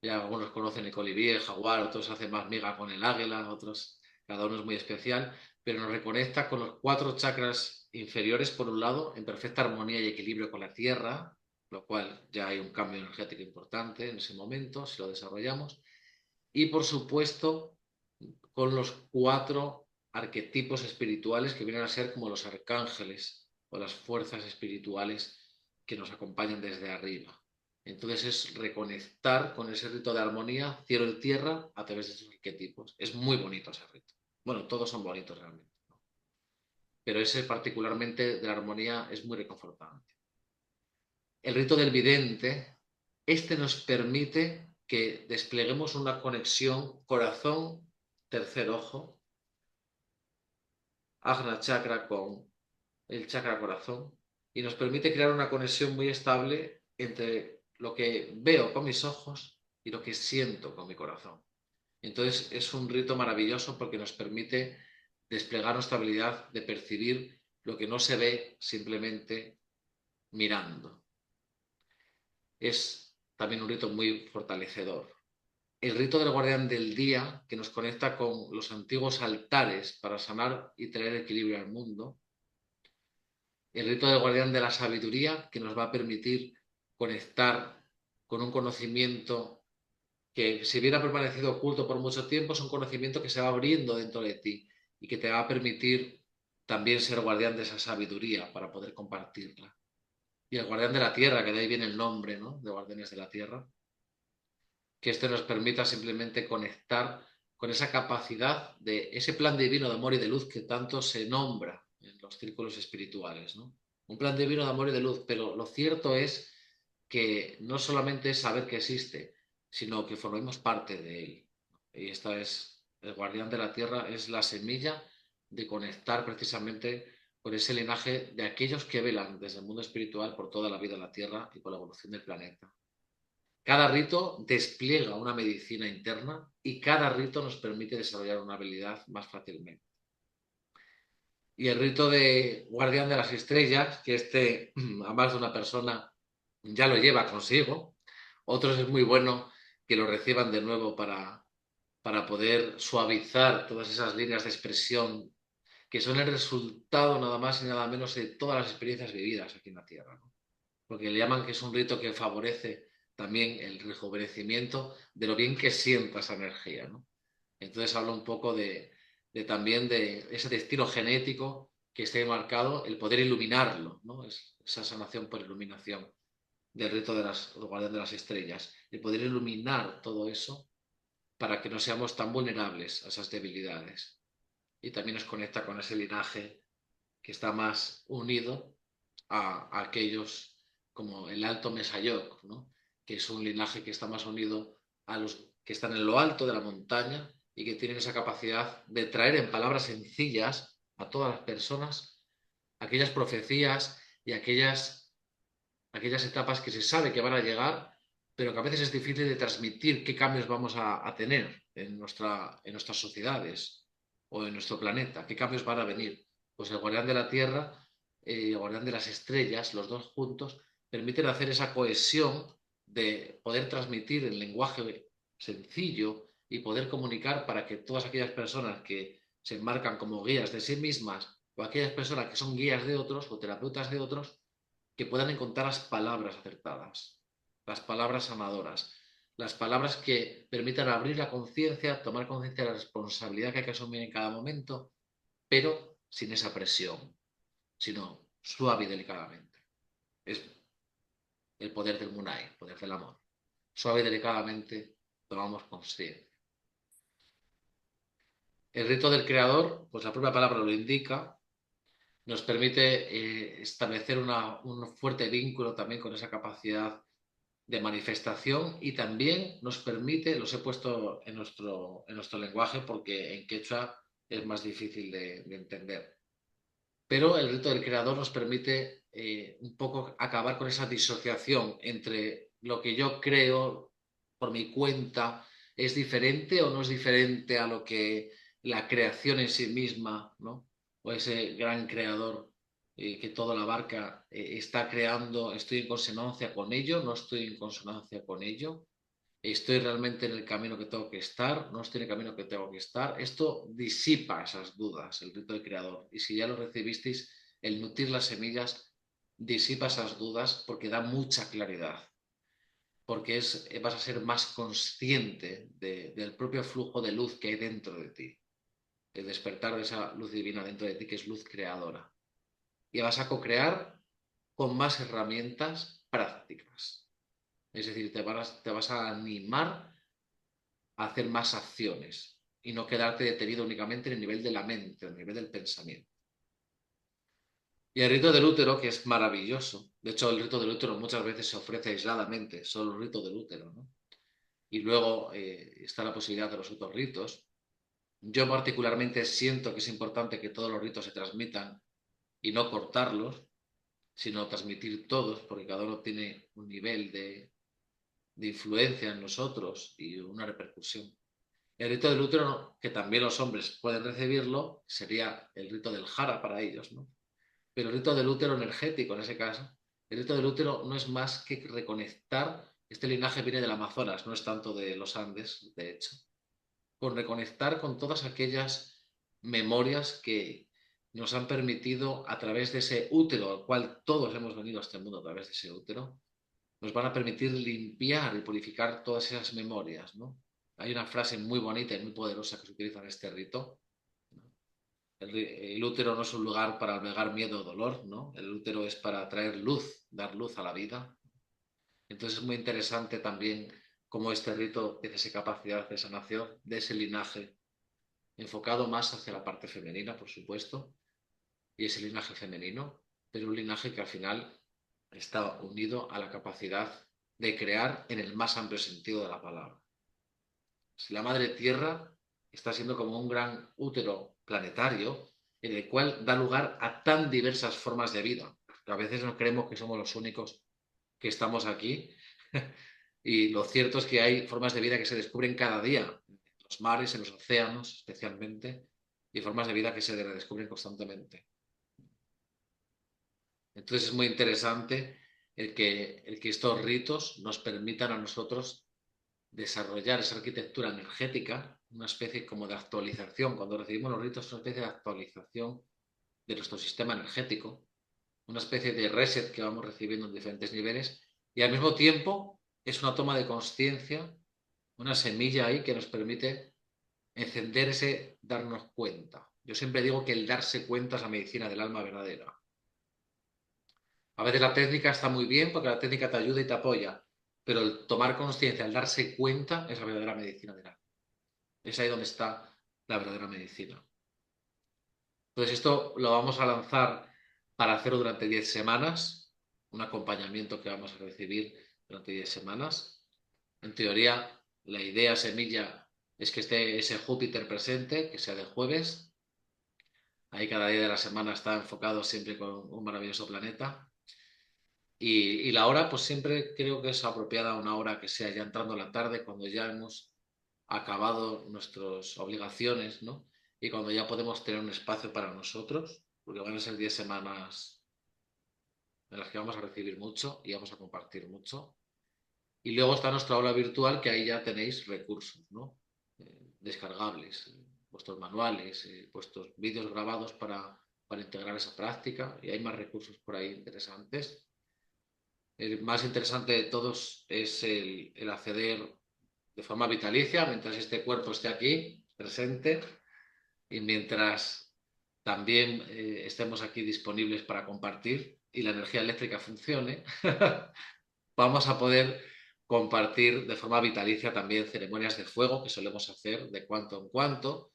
Ya algunos conocen el colibrí, el jaguar, otros hacen más miga con el águila, otros, cada uno es muy especial, pero nos reconecta con los 4 chakras inferiores, por un lado, en perfecta armonía y equilibrio con la tierra, lo cual ya hay un cambio energético importante en ese momento, si lo desarrollamos, y por supuesto, con los 4 arquetipos espirituales que vienen a ser como los arcángeles o las fuerzas espirituales que nos acompañan desde arriba. Entonces es reconectar con ese rito de armonía, cielo y tierra, a través de esos arquetipos. Es muy bonito ese rito. Bueno, todos son bonitos realmente, ¿no? Pero ese particularmente de la armonía es muy reconfortante. El rito del vidente, este nos permite que despleguemos una conexión corazón, tercer ojo, Ajna chakra con el chakra corazón, y nos permite crear una conexión muy estable entre lo que veo con mis ojos y lo que siento con mi corazón. Entonces es un rito maravilloso porque nos permite desplegar nuestra habilidad de percibir lo que no se ve simplemente mirando. Es también un rito muy fortalecedor. El rito del guardián del día, que nos conecta con los antiguos altares para sanar y traer equilibrio al mundo. El rito del guardián de la sabiduría, que nos va a permitir conectar con un conocimiento que, si bien ha permanecido oculto por mucho tiempo, es un conocimiento que se va abriendo dentro de ti y que te va a permitir también ser guardián de esa sabiduría para poder compartirla. Y el guardián de la tierra, que de ahí viene el nombre, ¿no?, de guardianes de la tierra, que este nos permita simplemente conectar con esa capacidad de ese plan divino de amor y de luz que tanto se nombra en los círculos espirituales, ¿no? Un plan divino de amor y de luz, pero lo cierto es que no solamente es saber que existe, sino que formemos parte de él. Y esta es, el guardián de la tierra es la semilla de conectar precisamente con ese linaje de aquellos que velan desde el mundo espiritual por toda la vida en la tierra y por la evolución del planeta. Cada rito despliega una medicina interna y cada rito nos permite desarrollar una habilidad más fácilmente. Y el rito de guardián de las estrellas, que este a más de una persona ya lo lleva consigo, otros es muy bueno que lo reciban de nuevo para poder suavizar todas esas líneas de expresión que son el resultado nada más y nada menos de todas las experiencias vividas aquí en la Tierra, ¿no? Porque le llaman que es un rito que favorece también el rejuvenecimiento de lo bien que sienta esa energía, ¿no? Entonces habla un poco también de ese destino genético que esté marcado, el poder iluminarlo, ¿no? Es esa sanación por iluminación del rito de las guardián de las estrellas, el poder iluminar todo eso para que no seamos tan vulnerables a esas debilidades. Y también nos conecta con ese linaje que está más unido a aquellos como el Alto Mesayoc, ¿no? Que es un linaje que está más unido a los que están en lo alto de la montaña y que tienen esa capacidad de traer en palabras sencillas a todas las personas aquellas profecías y aquellas etapas que se sabe que van a llegar, pero que a veces es difícil de transmitir qué cambios vamos a tener en nuestras sociedades o en nuestro planeta, qué cambios van a venir. Pues el guardián de la tierra y el guardián de las estrellas, los dos juntos, permiten hacer esa cohesión de poder transmitir el lenguaje sencillo y poder comunicar para que todas aquellas personas que se enmarcan como guías de sí mismas o aquellas personas que son guías de otros o terapeutas de otros, que puedan encontrar las palabras acertadas, las palabras sanadoras, las palabras que permitan abrir la conciencia, tomar conciencia de la responsabilidad que hay que asumir en cada momento, pero sin esa presión, sino suave y delicadamente. Es el poder del Munay, el poder del amor. Suave y delicadamente tomamos conciencia. El rito del creador, pues la propia palabra lo indica, nos permite establecer un fuerte vínculo también con esa capacidad de manifestación y también nos permite, los he puesto en nuestro lenguaje porque en quechua es más difícil de entender, pero el rito del creador nos permite un poco acabar con esa disociación entre lo que yo creo por mi cuenta es diferente o no es diferente a lo que la creación en sí misma, ¿no? O ese gran creador que todo la abarca está creando, estoy en consonancia con ello, no estoy en consonancia con ello, estoy realmente en el camino que tengo que estar, no estoy en el camino que tengo que estar. Esto disipa esas dudas, el rito del creador. Y si ya lo recibisteis, el nutrir las semillas disipa esas dudas porque da mucha claridad, porque vas a ser más consciente del propio flujo de luz que hay dentro de ti, el despertar de esa luz divina dentro de ti que es luz creadora. Y vas a co-crear con más herramientas prácticas. Es decir, te vas a animar a hacer más acciones y no quedarte detenido únicamente en el nivel de la mente, en el nivel del pensamiento. Y el rito del útero, que es maravilloso. De hecho, el rito del útero muchas veces se ofrece aisladamente, solo el rito del útero, ¿no? Y luego está la posibilidad de los otros ritos. Yo particularmente siento que es importante que todos los ritos se transmitan y no cortarlos, sino transmitir todos, porque cada uno tiene un nivel de influencia en nosotros y una repercusión. El rito del útero, que también los hombres pueden recibirlo, sería el rito del jara para ellos, ¿no? Pero el rito del útero energético, en ese caso, el rito del útero no es más que reconectar, este linaje viene del Amazonas, no es tanto de los Andes, de hecho, con reconectar con todas aquellas memorias que nos han permitido a través de ese útero, al cual todos hemos venido a este mundo a través de ese útero, nos van a permitir limpiar y purificar todas esas memorias, ¿no? Hay una frase muy bonita y muy poderosa que se utiliza en este rito. El útero no es un lugar para albergar miedo o dolor, ¿no? El útero es para traer luz, dar luz a la vida. Entonces es muy interesante también cómo este rito tiene esa capacidad de sanación de ese linaje, enfocado más hacia la parte femenina, por supuesto, y ese linaje femenino, pero un linaje que al final está unido a la capacidad de crear en el más amplio sentido de la palabra. Si la madre tierra está siendo como un gran útero planetario en el cual da lugar a tan diversas formas de vida. A veces nos creemos que somos los únicos que estamos aquí y lo cierto es que hay formas de vida que se descubren cada día, en los mares, en los océanos especialmente, y formas de vida que se descubren constantemente. Entonces es muy interesante el que estos ritos nos permitan a nosotros desarrollar esa arquitectura energética, una especie como de actualización. Cuando recibimos los ritos es una especie de actualización de nuestro sistema energético, una especie de reset que vamos recibiendo en diferentes niveles y al mismo tiempo es una toma de conciencia, una semilla ahí que nos permite encender ese darnos cuenta. Yo siempre digo que el darse cuenta es la medicina del alma verdadera. A veces la técnica está muy bien porque la técnica te ayuda y te apoya, pero el tomar conciencia, el darse cuenta es la verdadera medicina del alma. Es ahí donde está la verdadera medicina. Entonces esto lo vamos a lanzar para hacerlo durante 10 semanas, un acompañamiento que vamos a recibir durante 10 semanas. En teoría, la idea semilla es que esté ese Júpiter presente, que sea de jueves. Ahí cada día de la semana está enfocado siempre con un maravilloso planeta. Y la hora, pues siempre creo que es apropiada una hora que sea ya entrando la tarde, cuando ya hemos acabado nuestras obligaciones, ¿no? Y cuando ya podemos tener un espacio para nosotros, porque van a ser 10 semanas en las que vamos a recibir mucho y vamos a compartir mucho. Y luego está nuestra aula virtual, que ahí ya tenéis recursos, ¿no? Descargables, vuestros manuales, vuestros vídeos grabados para integrar esa práctica, y hay más recursos por ahí interesantes. El más interesante de todos es el acceder de forma vitalicia mientras este cuerpo esté aquí, presente, y mientras también estemos aquí disponibles para compartir y la energía eléctrica funcione, vamos a poder compartir de forma vitalicia también ceremonias de fuego que solemos hacer de cuanto en cuanto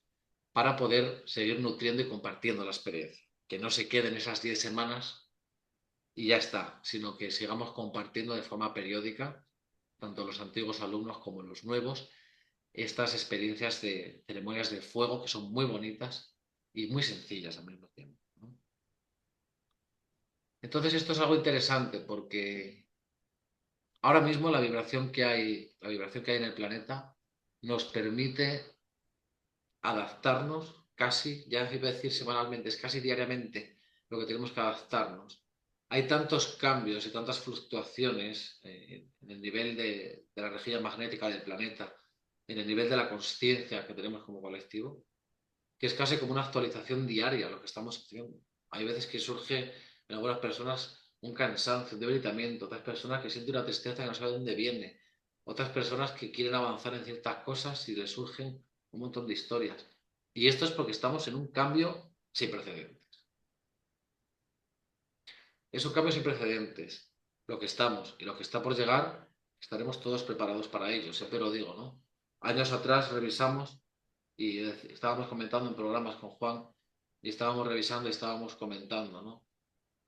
para poder seguir nutriendo y compartiendo la experiencia. Que no se queden esas 10 semanas y ya está, sino que sigamos compartiendo de forma periódica, tanto los antiguos alumnos como los nuevos, estas experiencias de ceremonias de fuego que son muy bonitas y muy sencillas al mismo tiempo, ¿no? Entonces esto es algo interesante porque ahora mismo la vibración que hay en el planeta nos permite adaptarnos casi, ya iba a decir semanalmente, es casi diariamente lo que tenemos que adaptarnos. Hay tantos cambios y tantas fluctuaciones en el nivel de la rejilla magnética del planeta, en el nivel de la conciencia que tenemos como colectivo, que es casi como una actualización diaria lo que estamos haciendo. Hay veces que surge en algunas personas un cansancio, un debilitamiento, otras personas que sienten una tristeza que no saben de dónde viene, otras personas que quieren avanzar en ciertas cosas y les surgen un montón de historias. Y esto es porque estamos en un cambio sin precedentes. Es un cambio sin precedentes. Lo que estamos y lo que está por llegar, estaremos todos preparados para ello, siempre lo digo, ¿no? Años atrás revisamos y estábamos comentando en programas con Juan y estábamos revisando y estábamos comentando, ¿no?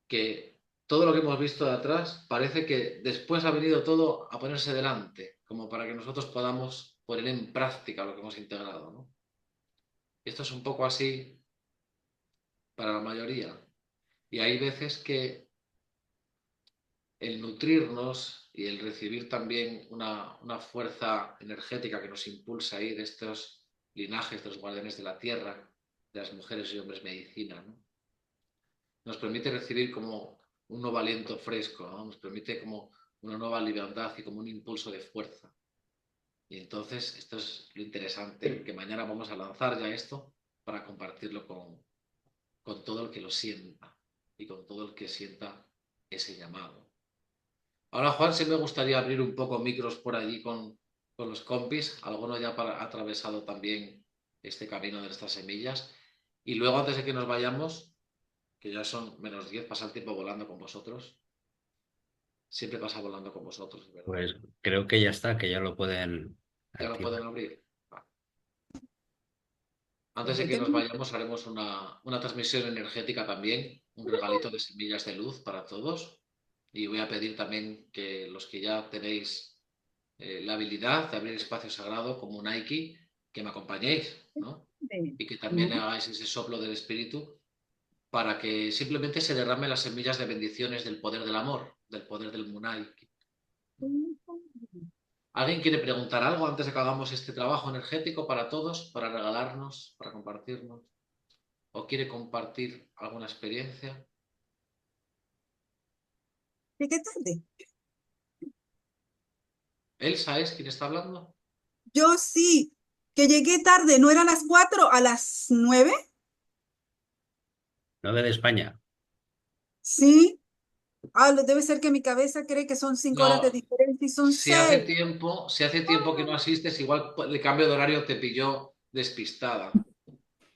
Que todo lo que hemos visto de atrás parece que después ha venido todo a ponerse delante, como para que nosotros podamos poner en práctica lo que hemos integrado, ¿no? Esto es un poco así para la mayoría. Y hay veces que el nutrirnos y el recibir también una fuerza energética que nos impulsa ahí de estos linajes de los guardianes de la tierra, de las mujeres y hombres medicina, ¿no? Nos permite recibir como un nuevo aliento fresco, ¿no? Nos permite como una nueva libertad y como un impulso de fuerza. Y entonces esto es lo interesante, que mañana vamos a lanzar ya esto para compartirlo con todo el que lo sienta y con todo el que sienta ese llamado. Ahora, Juan, sí me gustaría abrir un poco micros por allí con los compis. Alguno ya ha atravesado también este camino de estas semillas. Y luego, antes de que nos vayamos, que ya son -10, pasa el tiempo volando con vosotros. Siempre pasa volando con vosotros, ¿verdad? Pues creo que ya está, que ya lo pueden Ya lo pueden activar. abrir. Vale. Pues Antes de yo que nos tengo, vayamos, haremos una transmisión energética también, un regalito de semillas de luz para todos. Y voy a pedir también que los que ya tenéis la habilidad de abrir espacio sagrado como Nike, que me acompañéis, ¿no? Y que también ¿no? hagáis ese soplo del espíritu para que simplemente se derramen las semillas de bendiciones del poder del amor, del poder del Munai. ¿Alguien quiere preguntar algo antes de que hagamos este trabajo energético para todos, para regalarnos, para compartirnos? ¿O quiere compartir alguna experiencia? Llegué tarde. ¿Elsa es quien está hablando? Yo sí, que llegué tarde, ¿no eran las 4 a las 9? 9 de España. Sí. Ah, debe ser que mi cabeza cree que son 5 horas de No, diferencia y son 6. si hace tiempo que no asistes, igual el cambio de horario te pilló despistada.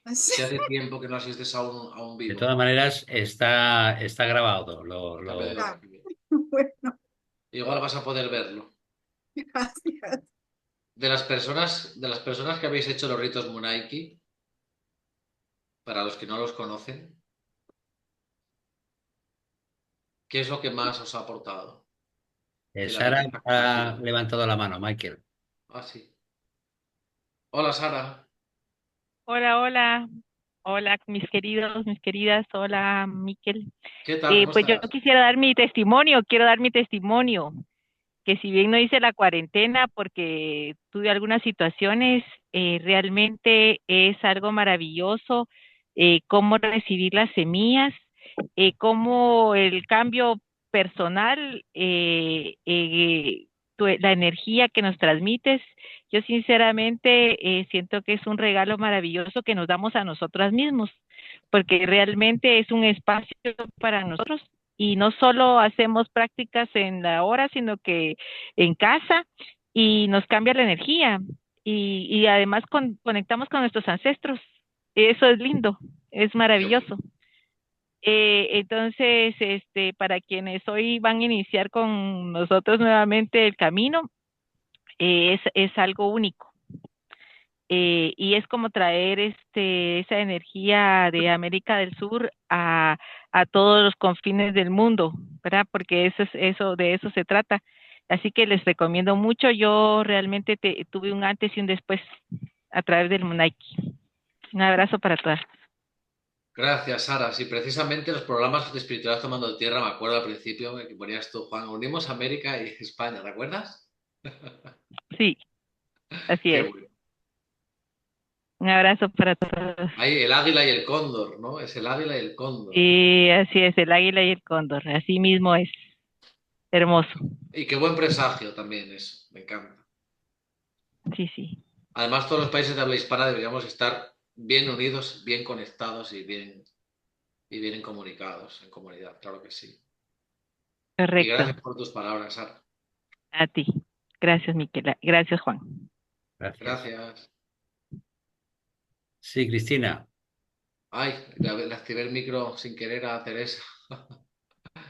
Así. Si hace tiempo que no asistes a un De vivo, todas maneras, está grabado. el cambio de Ah, horario. bueno, Igual vas a poder verlo. gracias. De las personas que habéis hecho los ritos Munaiki, para los que no los conocen, ¿qué es lo que más os ha aportado en la Sara riqueza que habéis ha vivido? levantado la mano, Michael. Ah, sí. Hola, Sara. Hola, hola, hola mis queridos, mis queridas, hola Miquel. ¿Qué tal? ¿Cómo Pues yo estás? quisiera dar mi testimonio, quiero dar mi testimonio, que si bien no hice la cuarentena porque tuve algunas situaciones, realmente es algo maravilloso, cómo recibir las semillas, cómo el cambio personal, la energía que nos transmites. Yo sinceramente siento que es un regalo maravilloso que nos damos a nosotras mismos, porque realmente es un espacio para nosotros y no solo hacemos prácticas en la hora, sino que en casa y nos cambia la energía y además conectamos con nuestros ancestros. Eso es lindo, es Qué bueno. maravilloso. Entonces, para quienes hoy van a iniciar con nosotros nuevamente el camino, es algo único. Y es como traer esa energía de América del Sur a todos los confines del mundo, ¿verdad? Porque de eso se trata. Así que les recomiendo mucho. Yo realmente tuve un antes y un después a través del Munaiki. Un abrazo para todas. Gracias, Sara. Sí, precisamente los programas de espiritualidad tomando tierra, me acuerdo al principio que ponías tú, Juan, unimos América y España, ¿te acuerdas? Sí, así Qué es. bueno. Un abrazo para todos. Hay el águila y el cóndor, ¿no? Es el águila y el cóndor. Y así es, el águila y el cóndor. Así mismo es. Hermoso. Y qué buen presagio también eso, me encanta. Sí, sí. Además, todos los países de habla hispana deberíamos estar bien unidos, bien conectados y bien comunicados en comunidad, claro que sí. Y Correcto. gracias por tus palabras, Sara. A ti. Gracias, Miquela. Gracias, Juan. Gracias. Gracias. Sí, Cristina. Ay, le activé el micro sin querer a Teresa.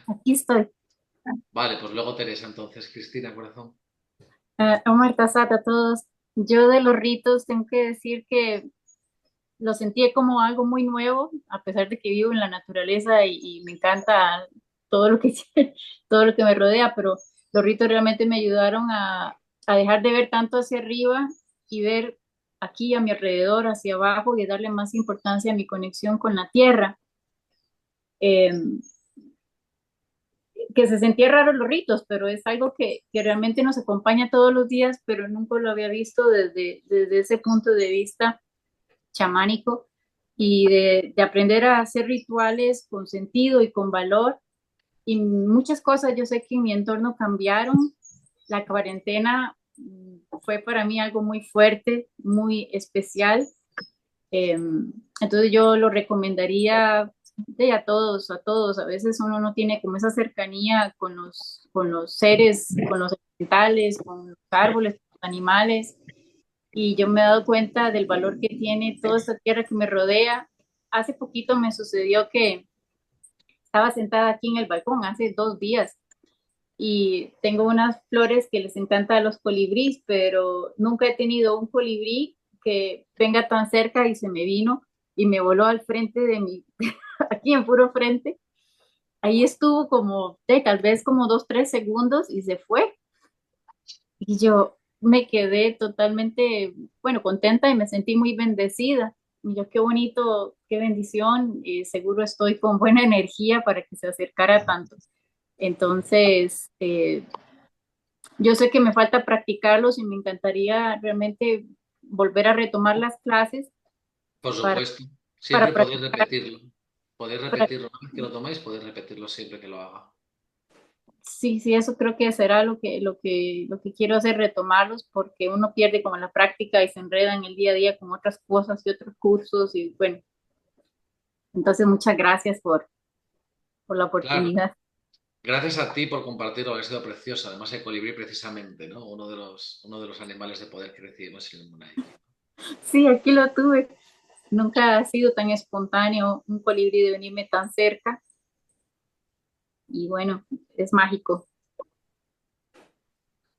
Aquí estoy. Vale, pues luego Teresa entonces, Cristina, corazón. Omar Tazat, a todos. Yo de los ritos tengo que decir que lo sentí como algo muy nuevo, a pesar de que vivo en la naturaleza y me encanta todo lo que, todo lo que me rodea, pero los ritos realmente me ayudaron a dejar de ver tanto hacia arriba y ver aquí a mi alrededor, hacia abajo y darle más importancia a mi conexión con la tierra. Eh, que se sentía raro los ritos, pero es algo que realmente nos acompaña todos los días, pero nunca lo había visto desde ese punto de vista chamánico y de aprender a hacer rituales con sentido y con valor. Y muchas cosas yo sé que en mi entorno cambiaron. La cuarentena fue para mí algo muy fuerte, muy especial. Entonces yo lo recomendaría a todos, a todos. A veces uno no tiene como esa cercanía con los seres, con los elementales, con los árboles, con los animales. Y yo me he dado cuenta del valor que tiene toda esta tierra que me rodea. Hace poquito me sucedió que estaba sentada aquí en el balcón, hace 2 días, y tengo unas flores que les encanta a los colibríes, pero nunca he tenido un colibrí que venga tan cerca y se me vino y me voló al frente de mi, aquí en puro frente. Ahí estuvo como, tal vez como 2, 3 segundos y se fue. Y yo me quedé totalmente, bueno, contenta y me sentí muy bendecida. Y yo, qué bonito, qué bendición, y seguro estoy con buena energía para que se acercara tanto. Entonces, yo sé que me falta practicarlos y me encantaría realmente volver a retomar las clases Por para, supuesto, siempre para practicar. podéis Para, repetirlo, una vez que lo tomáis, podéis repetirlo siempre que lo haga. sí, sí, eso creo que será lo que quiero hacer, retomarlos, porque uno pierde como la práctica y se enreda en el día a día con otras cosas y otros cursos y bueno, entonces muchas gracias por la Claro, oportunidad. gracias a ti por compartirlo, que ha sido precioso. Además, el colibrí precisamente, ¿no? Uno de los animales de poder que recibimos en el Munaiki. Sí, aquí lo tuve. Nunca ha sido tan espontáneo un colibrí de venirme tan cerca y bueno, es mágico.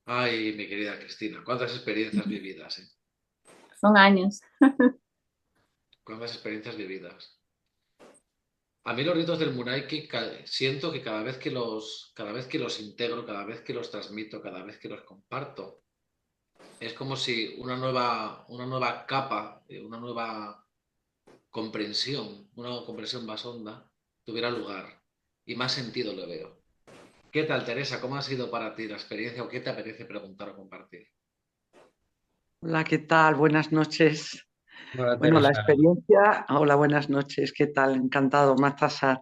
Ay, mi querida Cristina, cuántas experiencias vividas, ¿eh? Son años. cuántas experiencias vividas. A mí los ritos del Munaiki siento que cada vez que los integro, cada vez que los transmito, cada vez que los comparto, es como si una nueva capa, una nueva comprensión, una comprensión más honda, tuviera lugar y más sentido le veo. ¿Qué tal, Teresa? ¿Cómo ha sido para ti la experiencia o qué te apetece preguntar o compartir? Hola, ¿qué tal? Buenas noches. Hola, Bueno, la Teresa. experiencia, hola, buenas noches, ¿qué tal? Encantado, Matasar.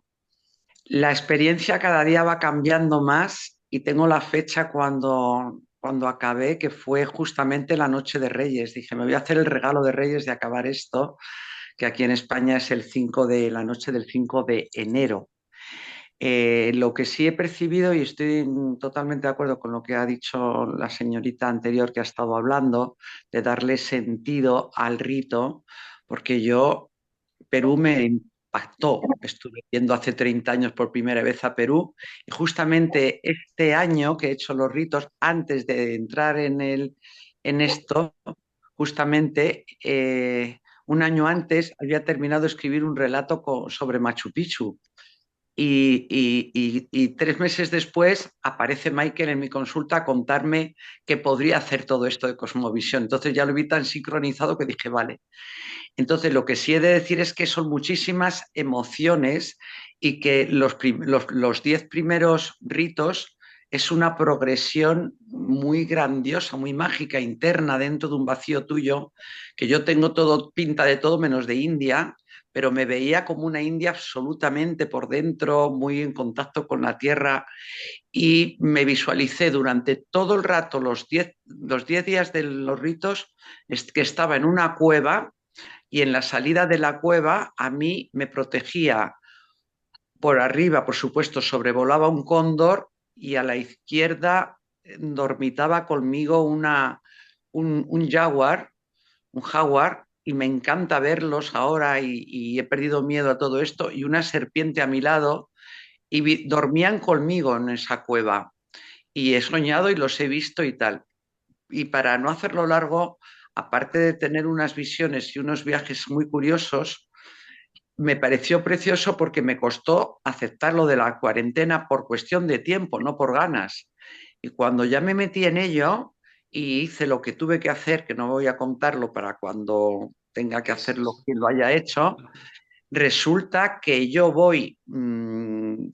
La experiencia cada día va cambiando más y tengo la fecha cuando acabé, que fue justamente la noche de Reyes. Dije, me voy a hacer el regalo de Reyes de acabar esto, que aquí en España es el 5 de la noche del 5 de enero. Lo que sí he percibido, y estoy totalmente de acuerdo con lo que ha dicho la señorita anterior que ha estado hablando, de darle sentido al rito, porque Perú me impactó. Estuve yendo hace 30 años por primera vez a Perú y justamente este año que he hecho los ritos, antes de entrar en esto, justamente un año antes había terminado de escribir un relato sobre Machu Picchu. Y 3 meses después aparece Michael en mi consulta a contarme que podría hacer todo esto de cosmovisión. Entonces ya lo vi tan sincronizado que dije, vale. Entonces lo que sí he de decir es que son muchísimas emociones y que los 10 primeros ritos es una progresión muy grandiosa, muy mágica, interna dentro de un vacío tuyo, que yo tengo todo, pinta de todo menos de India, pero me veía como una India absolutamente por dentro, muy en contacto con la tierra y me visualicé durante todo el rato, los 10 días de los ritos, que estaba en una cueva y en la salida de la cueva a mí me protegía por arriba, por supuesto, sobrevolaba un cóndor y a la izquierda dormitaba conmigo un jaguar, y me encanta verlos ahora y he perdido miedo a todo esto, y una serpiente a mi lado, y dormían conmigo en esa cueva. Y he soñado y los he visto y tal. Y para no hacerlo largo, aparte de tener unas visiones y unos viajes muy curiosos, me pareció precioso porque me costó aceptar lo de la cuarentena por cuestión de tiempo, no por ganas. Y cuando ya me metí en ello y hice lo que tuve que hacer, que no voy a contarlo para cuando tenga que hacerlo quien lo haya hecho, resulta que yo voy, lo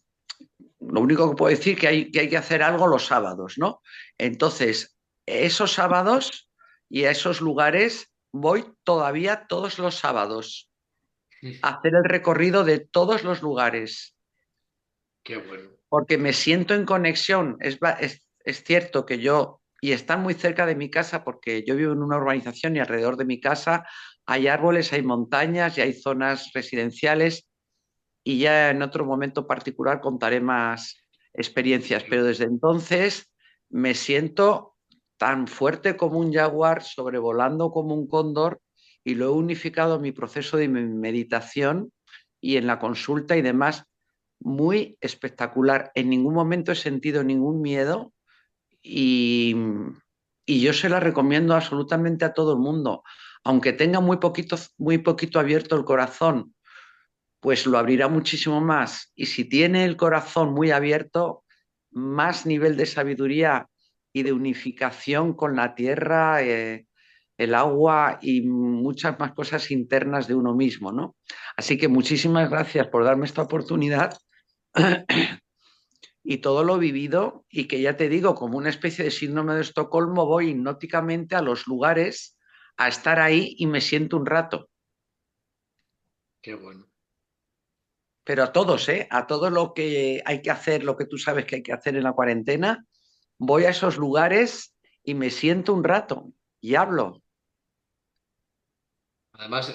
único que puedo decir que hay que hacer algo los sábados, ¿no? Entonces, esos sábados y a esos lugares voy todavía todos los sábados a hacer el recorrido de todos los lugares, Qué bueno. porque me siento en conexión. Es cierto que y están muy cerca de mi casa, porque yo vivo en una urbanización y alrededor de mi casa hay árboles, hay montañas y hay zonas residenciales, y ya en otro momento particular contaré más experiencias, pero desde entonces me siento tan fuerte como un jaguar, sobrevolando como un cóndor, y lo he unificado en mi proceso de meditación y en la consulta y demás, muy espectacular. En ningún momento he sentido ningún miedo y, y yo se la recomiendo absolutamente a todo el mundo, aunque tenga muy poquito abierto el corazón, pues lo abrirá muchísimo más. Y si tiene el corazón muy abierto, más nivel de sabiduría y de unificación con la tierra, el agua y muchas más cosas internas de uno mismo, ¿no? Así que muchísimas gracias por darme esta oportunidad y todo lo vivido, y que ya te digo, como una especie de síndrome de Estocolmo, voy hipnóticamente a los lugares a estar ahí y me siento un rato. Qué bueno. Pero a todos, ¿eh? A todo lo que hay que hacer, lo que tú sabes que hay que hacer en la cuarentena, voy a esos lugares y me siento un rato y hablo. Además,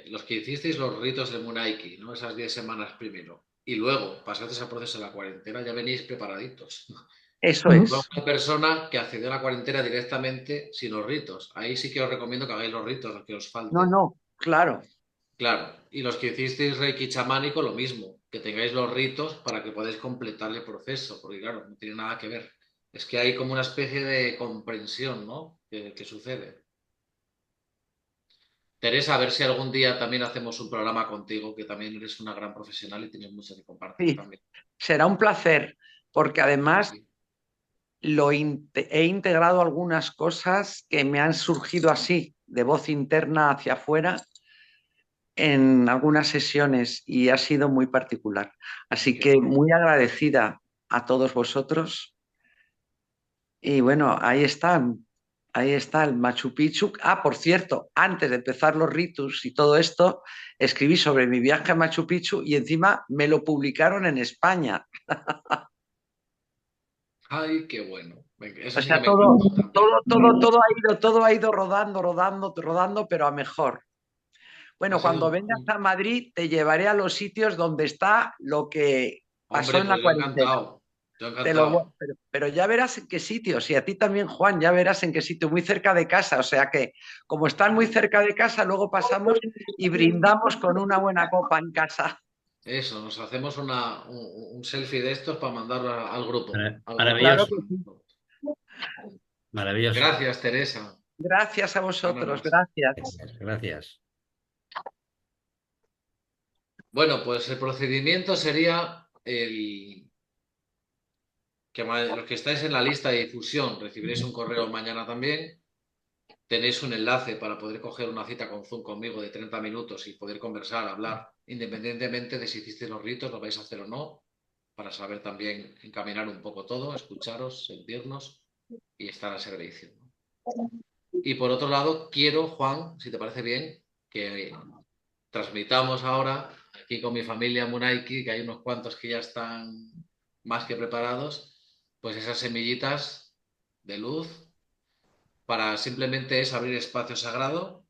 los que hicisteis los ritos de Munaiki, ¿no? Esas 10 semanas primero, y luego pasaste ese proceso de la cuarentena, ya venís preparaditos. Eso Yo es. conozco una persona que accedió a la cuarentena directamente sin los ritos. Ahí sí que os recomiendo que hagáis los ritos, los que os No, falten. no, claro. Claro, y los que hicisteis Reiki chamánico, lo mismo, que tengáis los ritos para que podáis completar el proceso, porque claro, no tiene nada que ver. Es que hay como una especie de comprensión, ¿no? Que sucede. Teresa, a ver si algún día también hacemos un programa contigo, que también eres una gran profesional y tienes mucho que compartir Sí, también. será un placer, porque Sí, además sí. he integrado algunas cosas que me han surgido así, de voz interna hacia afuera, en algunas sesiones y ha sido muy particular. Así Qué que bueno. muy agradecida a todos vosotros. Y bueno, ahí está el Machu Picchu. Ah, por cierto, antes de empezar los ritus y todo esto, escribí sobre mi viaje a Machu Picchu y encima me lo publicaron en España. Ay, qué bueno. Eso O sí que sea, me encanta también. todo ha ido rodando, pero a mejor. Ha Bueno, sido cuando vengas a Madrid te llevaré a los sitios donde está lo que pasó Hombre, en la pues yo cuarentena. encantado. Yo encantado. Pero ya verás en qué sitios, y a ti también, Juan, ya verás en qué sitio, muy cerca de casa. O sea que, como están muy cerca de casa, luego pasamos y brindamos con una buena copa en casa. Eso, nos hacemos un selfie de estos para mandarlo al grupo. Al grupo Claro Maravilloso, que sí. vuestro. maravilloso. Gracias, Teresa. Gracias a vosotros, Ánimas. gracias. Gracias. Bueno, pues el procedimiento sería que los que estáis en la lista de difusión recibiréis un correo mañana también. Tenéis un enlace para poder coger una cita con Zoom conmigo de 30 minutos y poder conversar, hablar, independientemente de si hicisteis los ritos, lo vais a hacer o no, para saber también encaminar un poco todo, escucharos, sentirnos y estar al servicio. Y por otro lado, quiero, Juan, si te parece bien, que transmitamos ahora aquí con mi familia Munaiki, que hay unos cuantos que ya están más que preparados, pues esas semillitas de luz para simplemente es abrir espacio sagrado,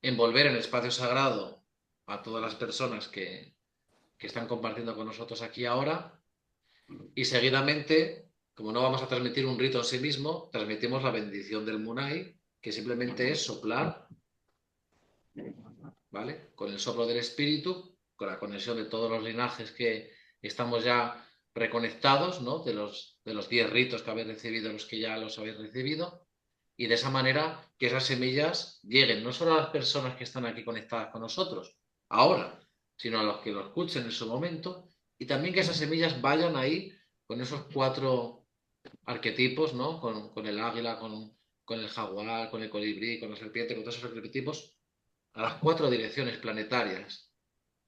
envolver en espacio sagrado a todas las personas que están compartiendo con nosotros aquí ahora y seguidamente, como no vamos a transmitir un rito en sí mismo, transmitimos la bendición del Munai, que simplemente es soplar, ¿vale? Con el soplo del espíritu, con la conexión de todos los linajes que estamos ya reconectados, ¿no? De los 10 ritos que habéis recibido, los que ya los habéis recibido, y de esa manera que esas semillas lleguen no solo a las personas que están aquí conectadas con nosotros ahora, sino a los que lo escuchen en su momento, y también que esas semillas vayan ahí con esos 4 arquetipos, ¿no? Con el águila, con el jaguar, con el colibrí, con la serpiente, con todos esos arquetipos, a las 4 direcciones planetarias,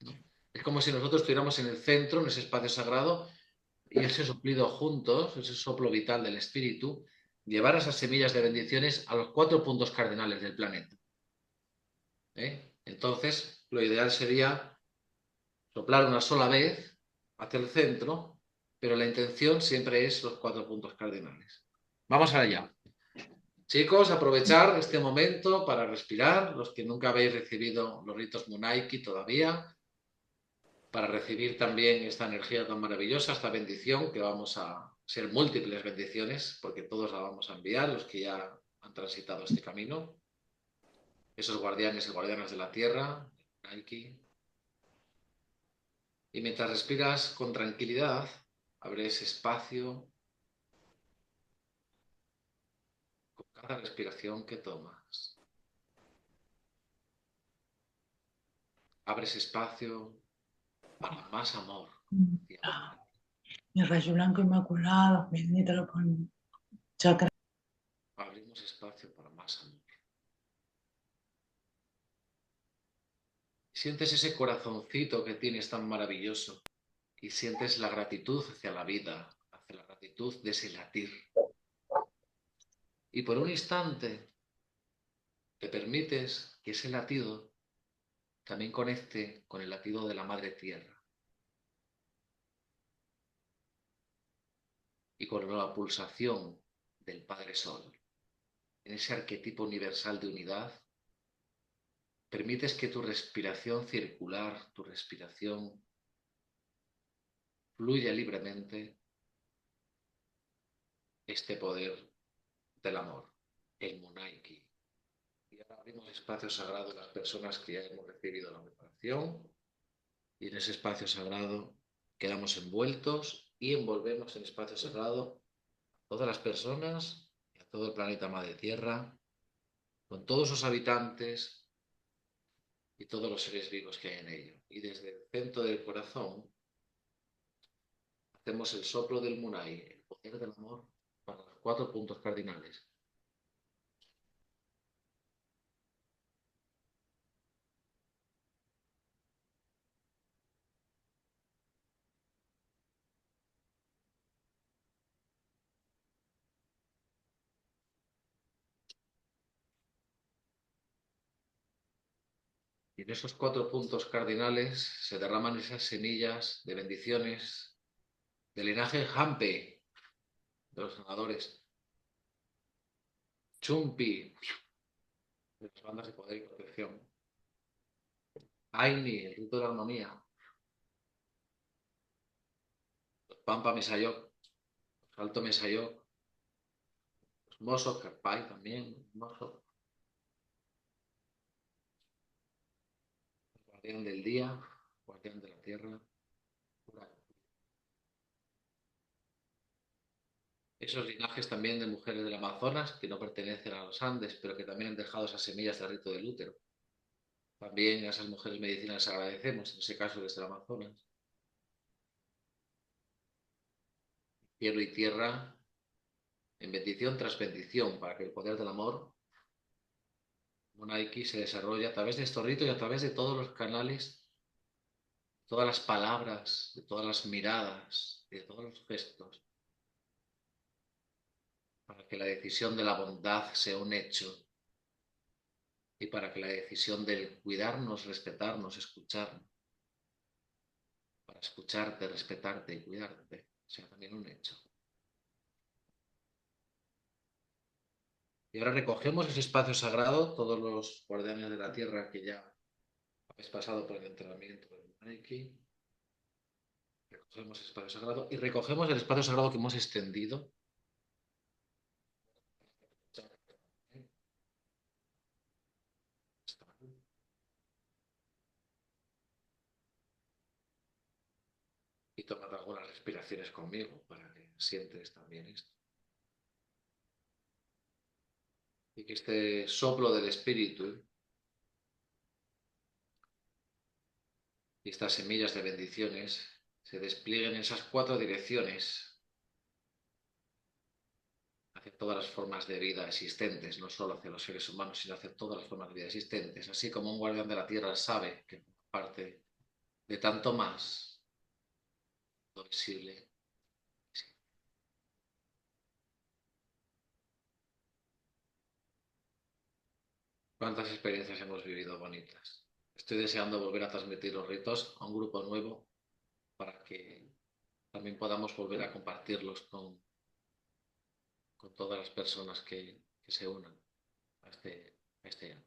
¿no? Es como si nosotros estuviéramos en el centro, en ese espacio sagrado, y ese soplido juntos, ese soplo vital del espíritu, llevar esas semillas de bendiciones a los 4 puntos cardinales del planeta. Entonces, lo ideal sería soplar una sola vez hacia el centro, pero la intención siempre es los 4 puntos cardinales. Vamos allá. Chicos, aprovechar este momento para respirar, los que nunca habéis recibido los ritos Munaiki todavía, para recibir también esta energía tan maravillosa, esta bendición, que vamos a ser múltiples bendiciones, porque todos la vamos a enviar, los que ya han transitado este camino, esos guardianes y guardianas de la tierra, Munaiki. Y mientras respiras con tranquilidad, abres espacio con cada respiración que tomas. Abres espacio para más amor. Mi rayo blanco inmaculado, bendítelo por mi chakra. Abrimos espacio para más amor. Sientes ese corazoncito que tienes tan maravilloso y sientes la gratitud hacia la vida, hacia la gratitud de ese latir. Y por un instante te permites que ese latido también conecte con el latido de la Madre Tierra y con la pulsación del Padre Sol. En ese arquetipo universal de unidad, permites que tu respiración circular, tu respiración fluya libremente este poder del amor, el Munaiki. Y ahora abrimos espacio sagrado a las personas que ya hemos recibido la preparación y en ese espacio sagrado quedamos envueltos y envolvemos en espacio sagrado a todas las personas y a todo el planeta Madre Tierra con todos sus habitantes y todos los seres vivos que hay en ello. Y desde el centro del corazón hacemos el soplo del Munay, el poder del amor, para los 4 puntos cardinales. Y en esos 4 puntos cardinales se derraman esas semillas de bendiciones del linaje Hampe, de los sanadores, Chumpi, de las bandas de poder y protección, Aini, el rito de la armonía, los Pampa Mesayoc, los Alto Mesayoc, los Mosok, Carpai también, Mosok, el guardián del día, guardián de la tierra, esos linajes también de mujeres del Amazonas que no pertenecen a los Andes, pero que también han dejado esas semillas de rito del útero. También a esas mujeres medicinales agradecemos, en ese caso desde el Amazonas. Cielo y tierra, en bendición tras bendición, para que el poder del amor Munaiki se desarrolle a través de estos ritos y a través de todos los canales, todas las palabras, de todas las miradas, de todos los gestos, para que la decisión de la bondad sea un hecho y para que la decisión del cuidarnos, respetarnos, escucharnos, para escucharte, respetarte y cuidarte, sea también un hecho. Y ahora recogemos ese espacio sagrado, todos los guardianes de la tierra que ya habéis pasado por el entrenamiento del Reiki. Recogemos el espacio sagrado y recogemos el espacio sagrado que hemos extendido. Y tomad algunas respiraciones conmigo para que sientes también esto. Y que este soplo del espíritu y estas semillas de bendiciones se desplieguen en esas 4 direcciones hacia todas las formas de vida existentes, no solo hacia los seres humanos, sino hacia todas las formas de vida existentes. Así como un guardián de la tierra sabe que parte de tanto más lo visible. ¿Cuántas experiencias hemos vivido bonitas? Estoy deseando volver a transmitir los ritos a un grupo nuevo para que también podamos volver a compartirlos con todas las personas que se unan a este año.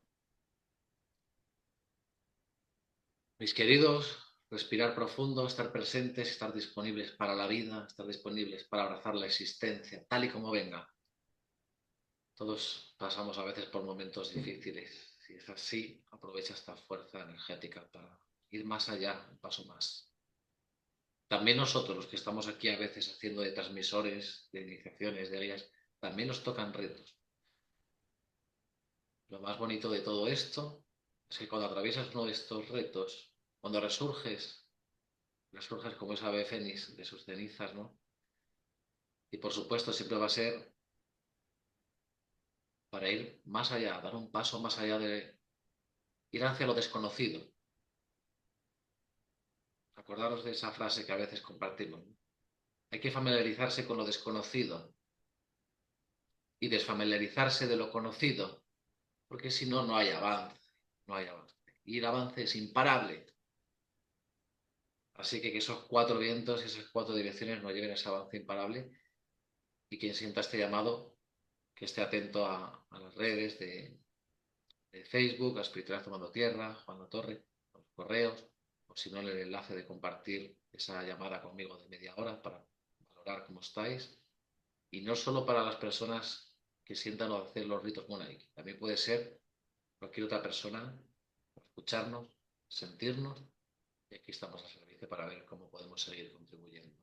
Mis queridos, respirar profundo, estar presentes, estar disponibles para la vida, estar disponibles para abrazar la existencia, tal y como venga. Todos pasamos a veces por momentos difíciles. Si es así, aprovecha esta fuerza energética para ir más allá, un paso más. También nosotros, los que estamos aquí a veces haciendo de transmisores, de iniciaciones, de guías, también nos tocan retos. Lo más bonito de todo esto es que cuando atraviesas uno de estos retos, cuando resurges como esa ave fénix de sus cenizas, ¿no? Y por supuesto siempre va a ser para ir más allá, dar un paso más allá de ir hacia lo desconocido. Acordaros de esa frase que a veces compartimos, ¿no? Hay que familiarizarse con lo desconocido y desfamiliarizarse de lo conocido, porque si no, no hay avance, no hay avance. Y el avance es imparable. Así que esos 4 vientos y esas 4 direcciones nos lleven a ese avance imparable y quien sienta este llamado, que esté atento a las redes de Facebook, a Espiritualidad Tomando Tierra, Juan La Torre, a los correos, o si no, el enlace de compartir esa llamada conmigo de media hora para valorar cómo estáis. Y no solo para las personas que sientan o hacer los ritos Munaiki, también puede ser cualquier otra persona, escucharnos, sentirnos, y aquí estamos a servicio para ver cómo podemos seguir contribuyendo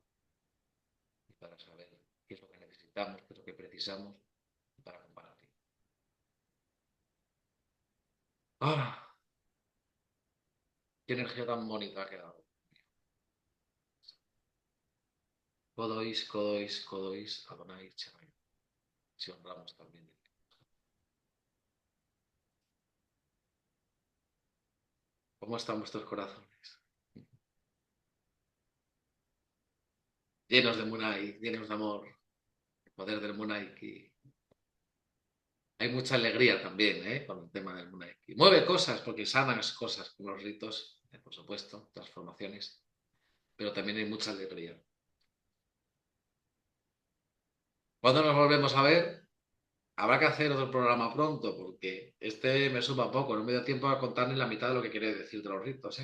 y para saber qué es lo que necesitamos, qué es lo que precisamos para compartir. ¡Ah! ¡Qué energía tan bonita ha quedado! Kodois, Kodois, Kodois, Adonai, Chevay. Si honramos también. ¿Cómo están vuestros corazones? Llenos de Munay, llenos de amor, el poder del Munay. Hay mucha alegría también, con el tema del Munay. Mueve cosas, porque sanan cosas con los ritos, por supuesto, transformaciones, pero también hay mucha alegría. ¿Cuándo nos volvemos a ver? Habrá que hacer otro programa pronto, porque este me suma poco, no me dio tiempo a contar ni la mitad de lo que quería decir de los ritos,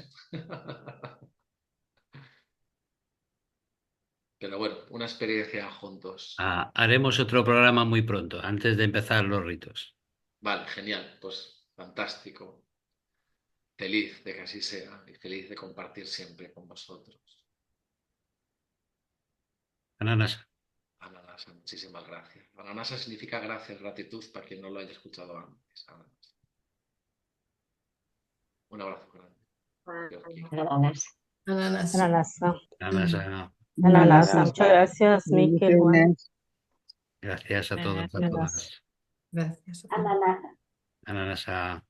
Pero bueno, una experiencia juntos. Haremos otro programa muy pronto, antes de empezar los ritos. Vale, genial, pues fantástico. Feliz de que así sea y feliz de compartir siempre con vosotros. Ananasa. Ananasa, muchísimas gracias. Ananasa significa gracias, gratitud, para quien no lo haya escuchado antes. Ananasa. Un abrazo grande. Ananas. Ananas. Ananasa. Ananasa. Ananasa. Muchas gracias, Miquel, Juan. Gracias a todos, a Ananasa. todas. Gracias. Ananasa. Ananasa.